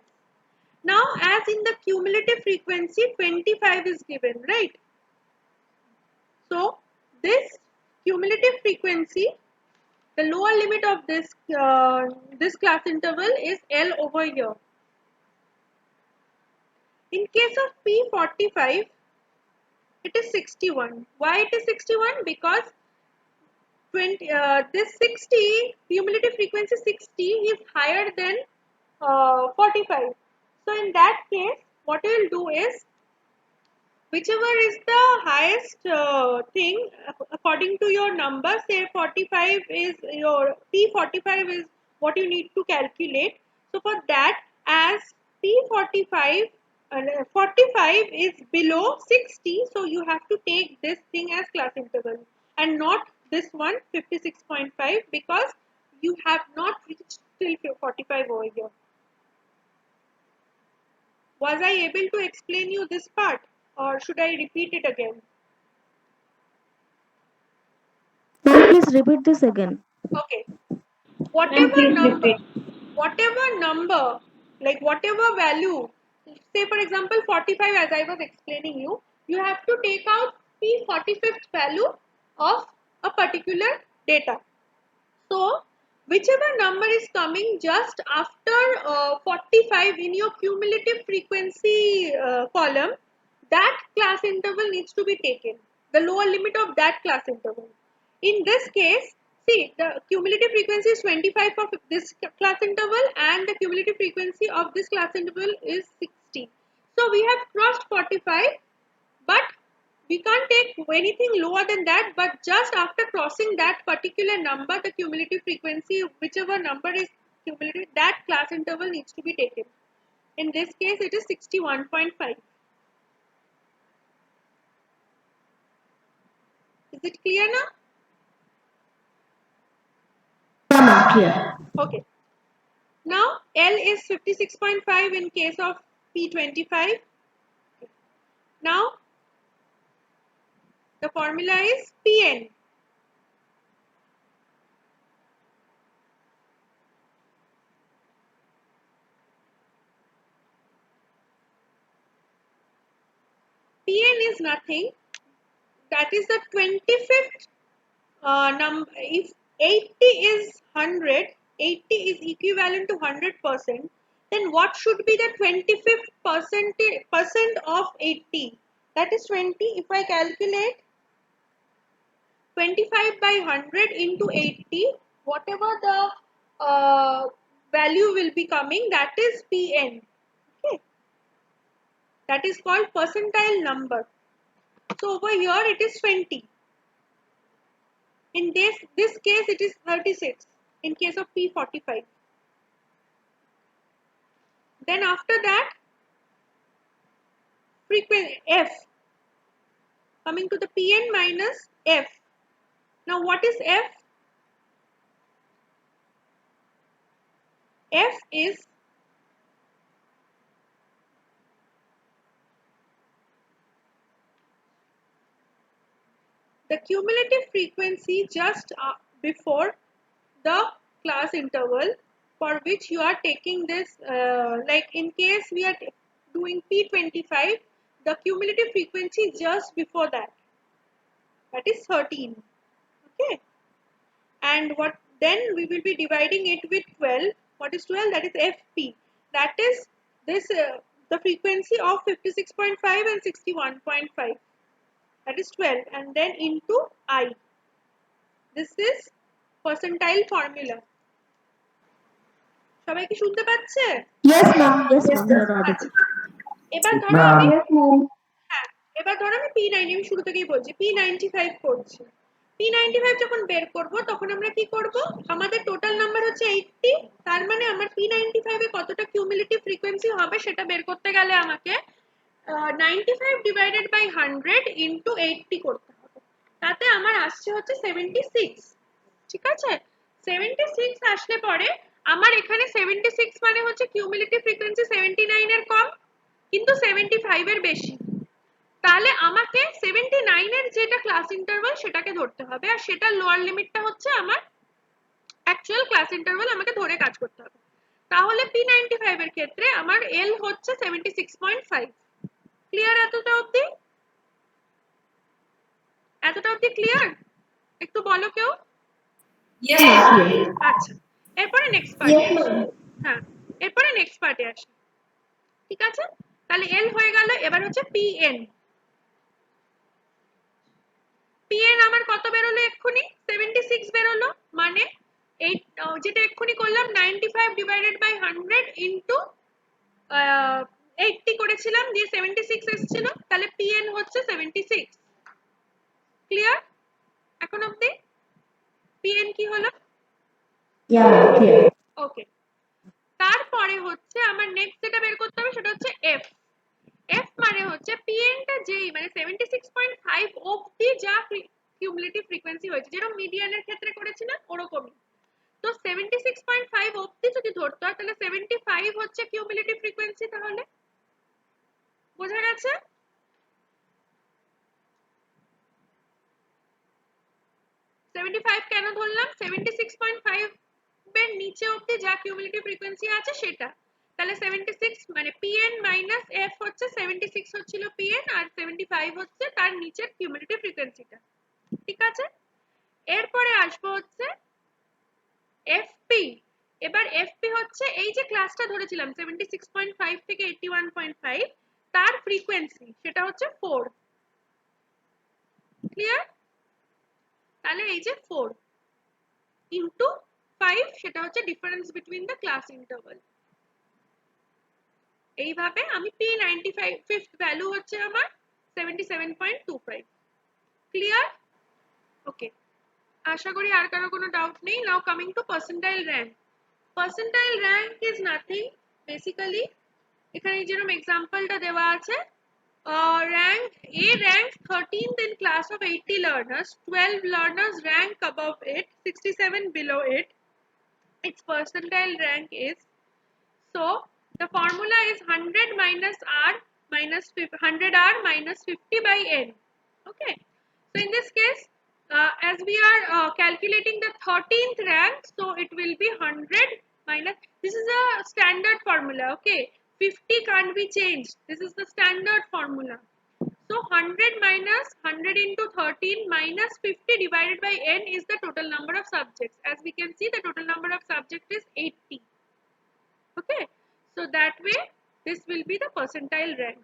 Now as in the cumulative frequency 25 is given, right? So this cumulative frequency, the lower limit of this class interval is L over here. In case of P45 it is 61. Why it is 61? Because this 60 cumulative frequency 60 is higher than 45. So in that case what you will do is, whichever is the highest thing according to your number, say 45 is your P45 is what you need to calculate. So for that, as P45 45 is below 60, so you have to take this thing as class interval and not this one 56.5, because you have not reached till 45 over here. Was I able to explain you this part, or should I repeat it again? Please repeat this again. Okay. Ma'am, please repeat. Whatever number, like whatever value, say for example 45 as I was explaining you, you have to take out the 45th value of a particular data. So whichever number is coming just after 45 in your cumulative frequency column, that class interval needs to be taken, the lower limit of that class interval. In this case, see, the cumulative frequency is 25 for this class interval and the cumulative frequency of this class interval is 60. So we have crossed 45, but we can't take anything lower than that, but just after crossing that particular number, the cumulative frequency, whichever number is cumulative, that class interval needs to be taken. In this case, it is 61.5. Is it clear now? Clear. Okay. Now, L is 56.5 in case of P25. Now, the formula is Pn. Pn is nothing. That is the 25th number. If 80 is 100, 80 is equivalent to 100%, then what should be the 25th percent of 80? That is 20. If I calculate 25 by 100 into 80, whatever the value will be coming, that is Pn. Okay, that is called percentile number. So over here it is 20. In this case it is 36 in case of P45. Then after that, frequency F, coming to the Pn minus F. Now what is F? F is the cumulative frequency just before the class interval for which you are taking this, like in case we are doing P25, the cumulative frequency just before that is 13. Okay, and what then we will be dividing it with 12. What is 12? That is Fp. That is this the frequency of 56.5 and 61.5. That is 12, and then into I. This is percentile formula. সবাই কি শুনতে পাচ্ছে? Yes, ma'am. Yes, ma'am. You are audible. এবার ধরো আমি Yes, ma'am. হ্যাঁ, এবার ধরো আমি P90 আমি শুরু থেকেই বলছি P95 করছি। P95 যখন বের করব তখন আমরা কি করব, আমাদের টোটাল নাম্বার হচ্ছে 80, তার মানে আমার P95 এ কতটা কিউমুলেটিভ ফ্রিকোয়েন্সি হবে সেটা বের করতে গেলে আমাকে 95 ডিভাইডেড বাই 100 ইন্টু 80 করতে হবে। তাতে আমার আসছে হচ্ছে 76। ঠিক আছে, 76 আসলে পরে আমার এখানে 76 মানে হচ্ছে কিউমুলেটিভ ফ্রিকোয়েন্সি 79 এর কম কিন্তু 75 এর বেশি। তাহলে আমাকে 79 এর যেটা ক্লাস ইন্টারভাল সেটাকে ধরতে হবে, আর সেটা লোয়ার লিমিটটা হচ্ছে আমার অ্যাকচুয়াল ক্লাস ইন্টারভাল, আমাকে ধরে কাজ করতে হবে। তাহলে P95 এর ক্ষেত্রে আমার L হচ্ছে 76.5। ক্লিয়ার এতটা অবধি? এতটা অবধি ক্লিয়ার? একটু বলো কেউ। আচ্ছা, এরপরে নেক্সট পার্টে হ্যাঁ, এরপরে নেক্সট পার্টে আসি। ঠিক আছে, তাহলে L হয়ে গেল। এবার হচ্ছে PN। PN আমার কত বেরোলো এক্ষুনি? 76 বেরোলো, মানে এই যেটা এক্ষুনি করলাম 95 ডিভাইডেড বাই 100 ইন্টু 80 করেছিলাম, দিয়ে 76 এসেছিল, তাহলে PN হচ্ছে 76। ক্লিয়ার এখন অবধি? PN কি হলো? Yeah, ma'am, clear. ওকে, তারপরে হচ্ছে আমার নেক্সট যেটা বের করতে হবে সেটা হচ্ছে F। F মানে হচ্ছে PN টা যেই মানে 76.5 অবধি যা কিউমুলেটিভ ফ্রিকোয়েন্সি হয়েছে, যেরকম মিডিয়ানের ক্ষেত্রে করেছিলাম ওরকমই। তো 76.5 অবধি যদি ধরতে হয় তাহলে 75 হচ্ছে কিউমুলেটিভ ফ্রিকোয়েন্সি। তাহলে বোঝা গেছে? কেন ধরলাম? 76.5 এর নিচে অবধি যা কিউমুলেটিভ ফ্রিকোয়েন্সি আছে সেটা। তাহলে 76 মানে PN মাইনাস F হচ্ছে 76 হচ্ছিল PN, আর 75 হচ্ছে তার নিচের কিউমুলেটিভ ফ্রিকোয়েন্সিটা। ঠিক আছে, এরপরে আসবো হচ্ছে FP। এবার FP হচ্ছে এই যে ক্লাসটা ধরেছিলাম 76.5 থেকে 81.5, তার ফ্রিকোয়েন্সি সেটা হচ্ছে 4। ক্লিয়ার? তাহলে এই যে 4 ইন্টু 5 সেটা হচ্ছে difference between the class interval. এইভাবে আমি P95 ফিফথ ভ্যালু হচ্ছে আমার 77.25। ক্লিয়ার? ওকে, আশা করি আর কারো কোনো ডাউট নেই। নাও coming to percentile rank. Percentile rank is nothing basically, এখানে যেরকম এক্সাম্পলটা দেওয়া আছে, rank A ranks 13th in class of 80 learners, 12 learners rank above it, 67 below it. Its percentile rank is, so the formula is 100 minus R minus 100R minus 50 by N. Okay, so in this case as we are calculating the 13th rank, so it will be 100 minus, this is a standard formula. Okay, 50 can't be changed, this is the standard formula. So 100 minus 100 into 13 minus 50 divided by N is the total number of subjects. As we can see, the total number of subjects is 80. Okay, so that way this will be the percentile rank.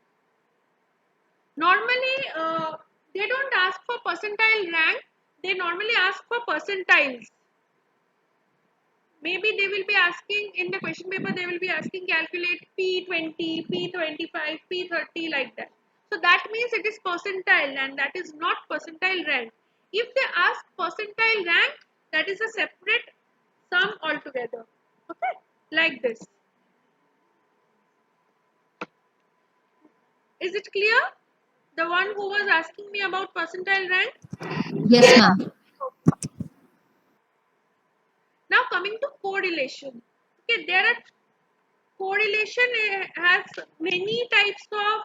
Normally they don't ask for percentile rank, they normally ask for percentiles. Maybe they will be asking in the question paper, they will be asking calculate P20, P25, P30 like that. So that means it is percentile and that is not percentile rank. If they ask percentile rank, that is a separate sum altogether. Okay, like this. Is it clear? The one who was asking me about percentile rank? Yes, ma'am. Now coming to correlation. Okay, there are correlation has many types of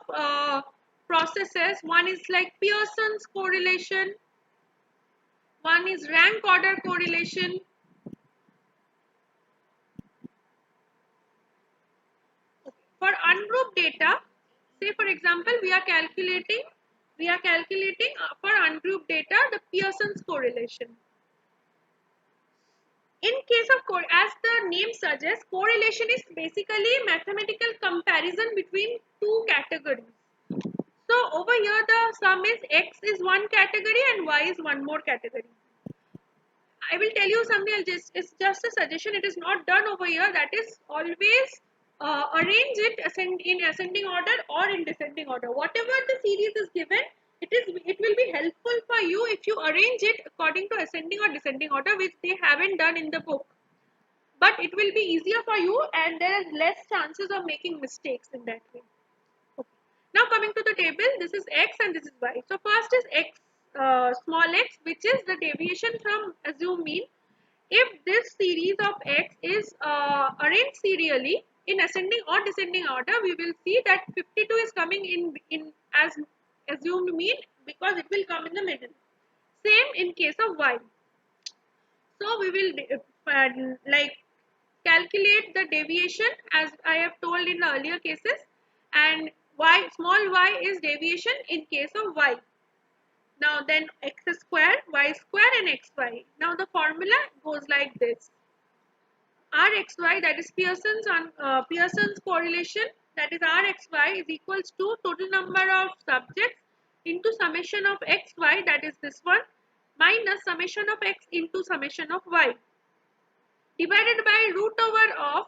processes. One is like Pearson's correlation, one is rank order correlation, for ungrouped data. Say for example we are calculating for ungrouped data the Pearson's correlation. In case of as the name suggests, correlation is basically mathematical comparison between two categories. So over here the sum is X is one category and Y is one more category. I will tell you something else, it's just a suggestion, it is not done over here. That is always arrange it in ascending order or in descending order. Whatever the series is given, it will be helpful for you if you arrange it according to ascending or descending order, which they haven't done in the book. But it will be easier for you, and there is less chances of making mistakes in that way. Okay. Now coming to the table, this is x and this is y. So first is x, small x, which is the deviation from assumed mean. If this series of x is arranged serially in ascending or descending order, we will see that 52 is coming in as assumed mean because it will come in the middle. Same in case of y. So we will like calculate the deviation as I have told in the earlier cases, and y, small y is deviation in case of y. Now then x square, y square and xy. Now the formula goes like this. Rxy, that is Pearson's correlation, that is Rxy is equals to total number of subjects into summation of xy, that is this one, minus summation of x into summation of y, divided by root over of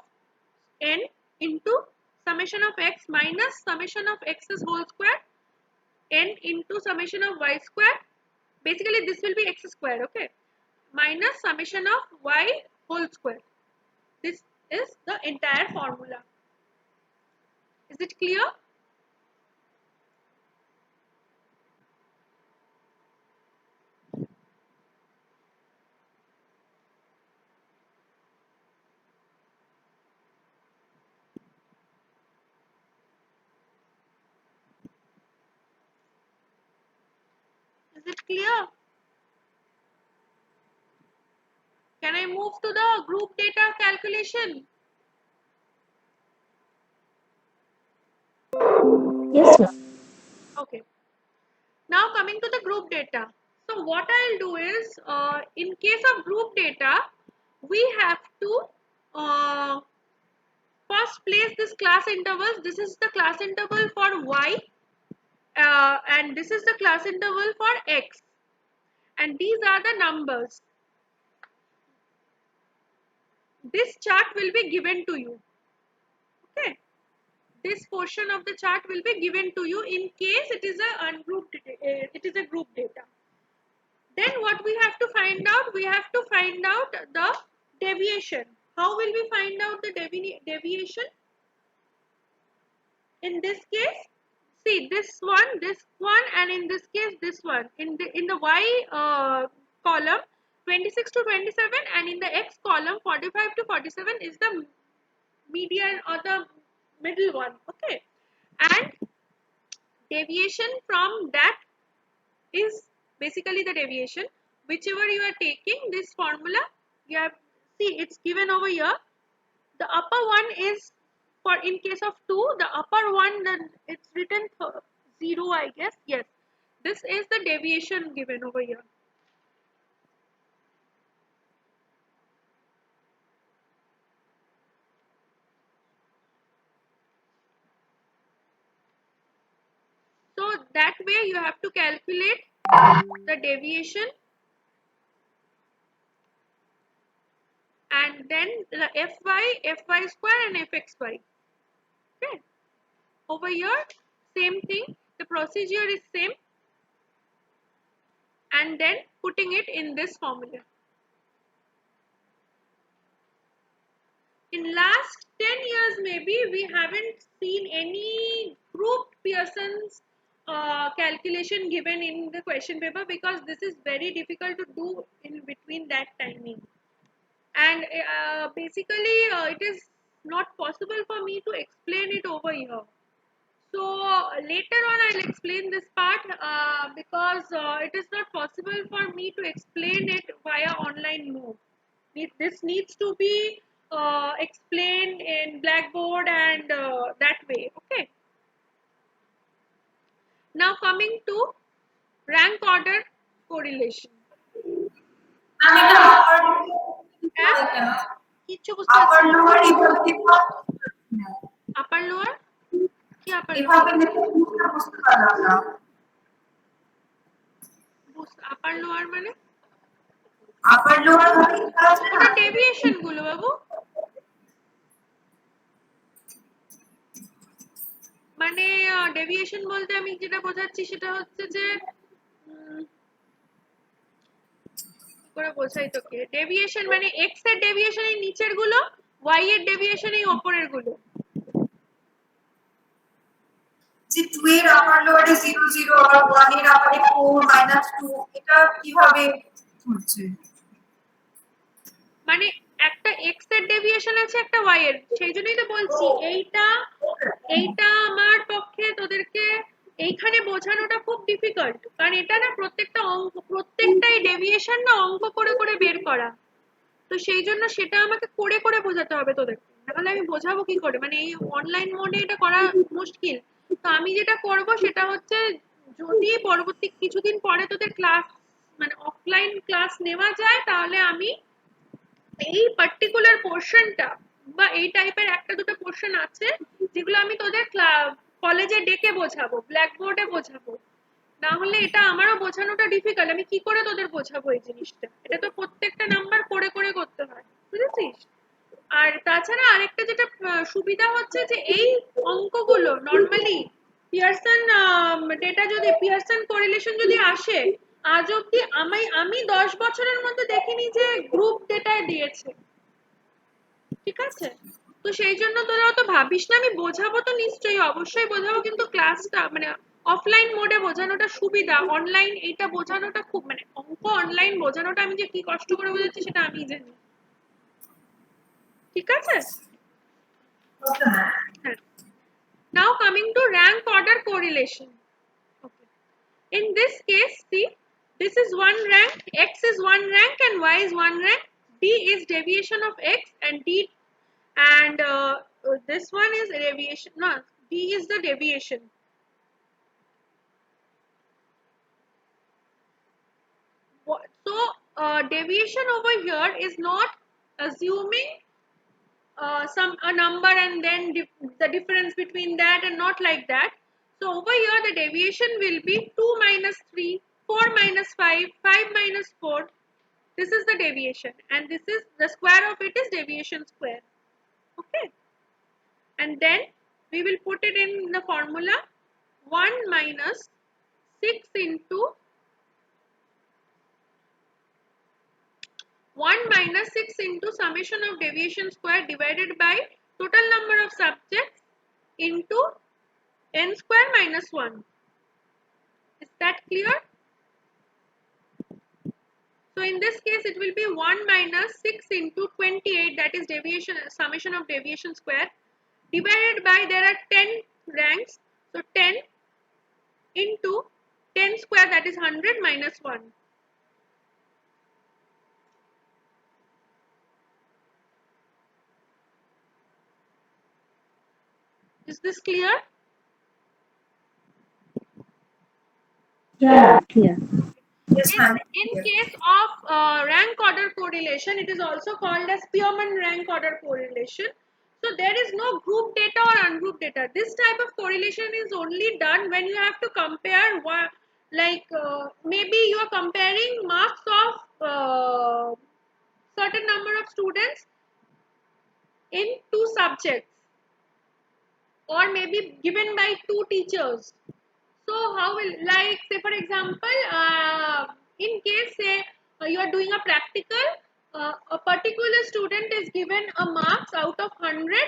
n into summation of x minus summation of x's whole square, n into summation of y square. Basically this will be x square, okay, minus summation of y whole square. This is the entire formula. Is it clear? Is it clear? Can I move to the group data calculation? Yes, ma'am. Okay. Now coming to the group data. So what I'll do is, in case of group data, we have to first place this class intervals. This is the class interval for y, and this is the class interval for x, and these are the numbers. This chart will be given to you. Okay. This portion of the chart will be given to you in case it is a ungrouped, it is a group data. Then what we have to find out? We have to find out the deviation. How will we find out the deviation? In this case, see this one, and in this case this one. In the y column, 26 to 27, and in the x column, 45 to 47 is the median or the middle one. Okay, and deviation from that is basically the deviation. Whichever you are taking, this formula, you have, see it's given over here. The upper one is for in case of 2, the upper one, then it's written 0, I guess. Yes, this is the deviation given over here. So that way you have to calculate the deviation, and then the fy square and fxy. Okay. Over here, same thing. The procedure is same, and then putting it in this formula. In last 10 years, maybe we haven't seen any grouped Pearson's calculation given in the question paper, because this is very difficult to do in between that timing. And basically, it is not possible for me to explain it over here. So later on I'll explain this part, because it is not possible for me to explain it via online mode. This needs to be explained in Blackboard and that way. Okay. Now coming to rank order correlation. কিচ্ছু বুঝতে পারছি না। Upper lower? কি upper lower? Upper lower মানে? ওটা deviation গুলো বাবু। মানে deviation বলতে আমি যেটা বোঝাচ্ছি সেটা হচ্ছে যে কি করে বোঝাই তোকে, ডেভিয়েশন মানে এক্স এর ডেভিয়েশন এই নিচের গুলো, ওয়াই এর ডেভিয়েশন এই উপরের গুলো। যে 2 এর আপার লোয়ারে 0 0 আর 1 এর আপারে 4 -2 এটা কিভাবে হচ্ছে? মানে একটা এক্স এর ডেভিয়েশন আছে একটা ওয়াই এর, সেই জন্যই তো বলছি এইটা আমার পক্ষে তোদেরকে এইখানে বোঝানোটা খুব ডিফিকাল্ট, কারণ এটা না প্রত্যেকটা অঙ্ক, প্রত্যেকটাই ডেভিয়েশন না অঙ্ক করে করে বের করা, তো সেই জন্য সেটা আমাকে করে করে বোঝাতে হবে তোদের, নাহলে আমি বোঝাবো কি করে, মানে এই অনলাইন মোডে এটা করা মুশকিল। তো আমি যেটা করব সেটা হচ্ছে, যদি পরবর্তী কিছুদিন পরে তোদের ক্লাস মানে অফলাইন ক্লাস নেওয়া যায়, তাহলে আমি এই পার্টিকুলার পোর্শনটা বা এই টাইপের একটা দুটো পোর্শন আছে যেগুলো আমি তোদের কলেজে ডেকে বোঝাবো, ব্ল্যাকবোর্ডে বোঝাবো, না হলে এটা আমারও বোঝানোটা ডিফিকাল্ট, আমি কি করে তোদের বোঝাবো এই জিনিসটা, এটা তো প্রত্যেকটা নাম্বার করে করে করতে হয়, বুঝেছিস? আর তাছাড়া আরেকটা যেটা সুবিধা হচ্ছে যে এই অঙ্কগুলো নর্মালি পিয়ারসন ডেটা, যদি পিয়ারসন কোরিলেশন যদি আসে, আজ অব্দি আমি 10 বছরের মধ্যে দেখিনি যে গ্রুপ ডেটায় দিয়েছে, ঠিক আছে? তো সেই জন্য তোরা অত ভাবিস না, আমি বোঝাবো তো নিশ্চয়ই, অবশ্যই বোঝাবো, কিন্তু ক্লাসটা মানে অফলাইন মোডে বোঝানোটা সুবিধা, অনলাইন এইটা বোঝানোটা খুব মানে অঙ্ক অনলাইন বোঝানোটা আমি যে কি কষ্ট করে বোঝাচ্ছি সেটা আমি জানি, ঠিক আছে? Now coming to rank order correlation. Okay. In this case, see, this is one rank, x is one rank and y is one rank, d is deviation of x and this one is deviation, no, d is the deviation. So deviation over here is not assuming a number and then the difference between that, and not like that. So over here the deviation will be 2 minus 3, 4 minus 5, 5 minus 4. This is the deviation, and this is the square of it is deviation square. Okay, and then we will put it in the formula 1 minus 6 into 1 minus 6 into summation of deviation square divided by total number of subjects into n square minus 1. Is that clear? So in this case it will be 1 minus 6 into 28, that is deviation, summation of deviation square, divided by, there are 10 ranks, so 10 into 10 square, that is 100 minus 1. Is this clear? Yeah, clear. Yes, ma'am. In case of rank order correlation, it is also called as Spearman rank order correlation. So there is no group data or ungrouped data. This type of correlation is only done when you have to compare one, like maybe you are comparing marks of certain number of students in 2 subjects, or maybe given by 2 teachers. So how will, like say for example, in case say you are doing a practical, a particular student is given a marks out of 100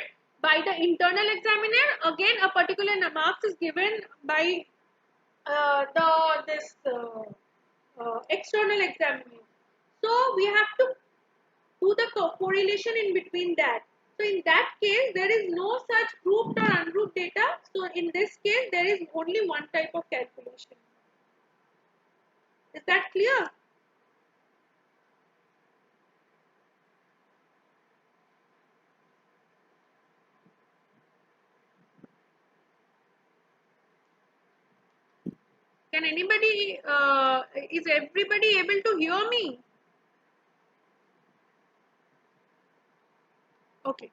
by the internal examiner, again a particular marks is given by external examiner. So we have to do the correlation in between that. So in that case there is no such grouped or ungrouped data. So in this case there is only one type of calculation. Is that clear? Can anybody, is everybody able to hear me? Okay.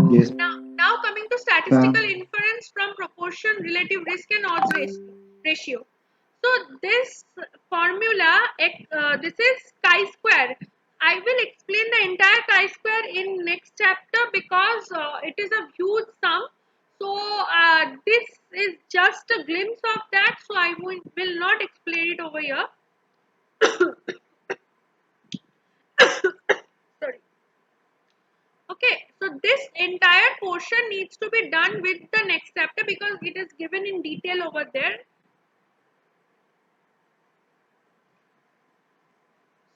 Yes. Now coming to statistical inference from proportion, relative risk and odds ratio. So this formula, this is chi-square. I will explain the entire chi-square in next chapter because it is a huge sum. So this is just a glimpse of that, so I will not explain it over here. Sorry. Okay, so this entire portion needs to be done with the next chapter because it is given in detail over there.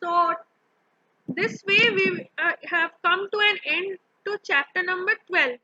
So this way we have come to an end to chapter number 12.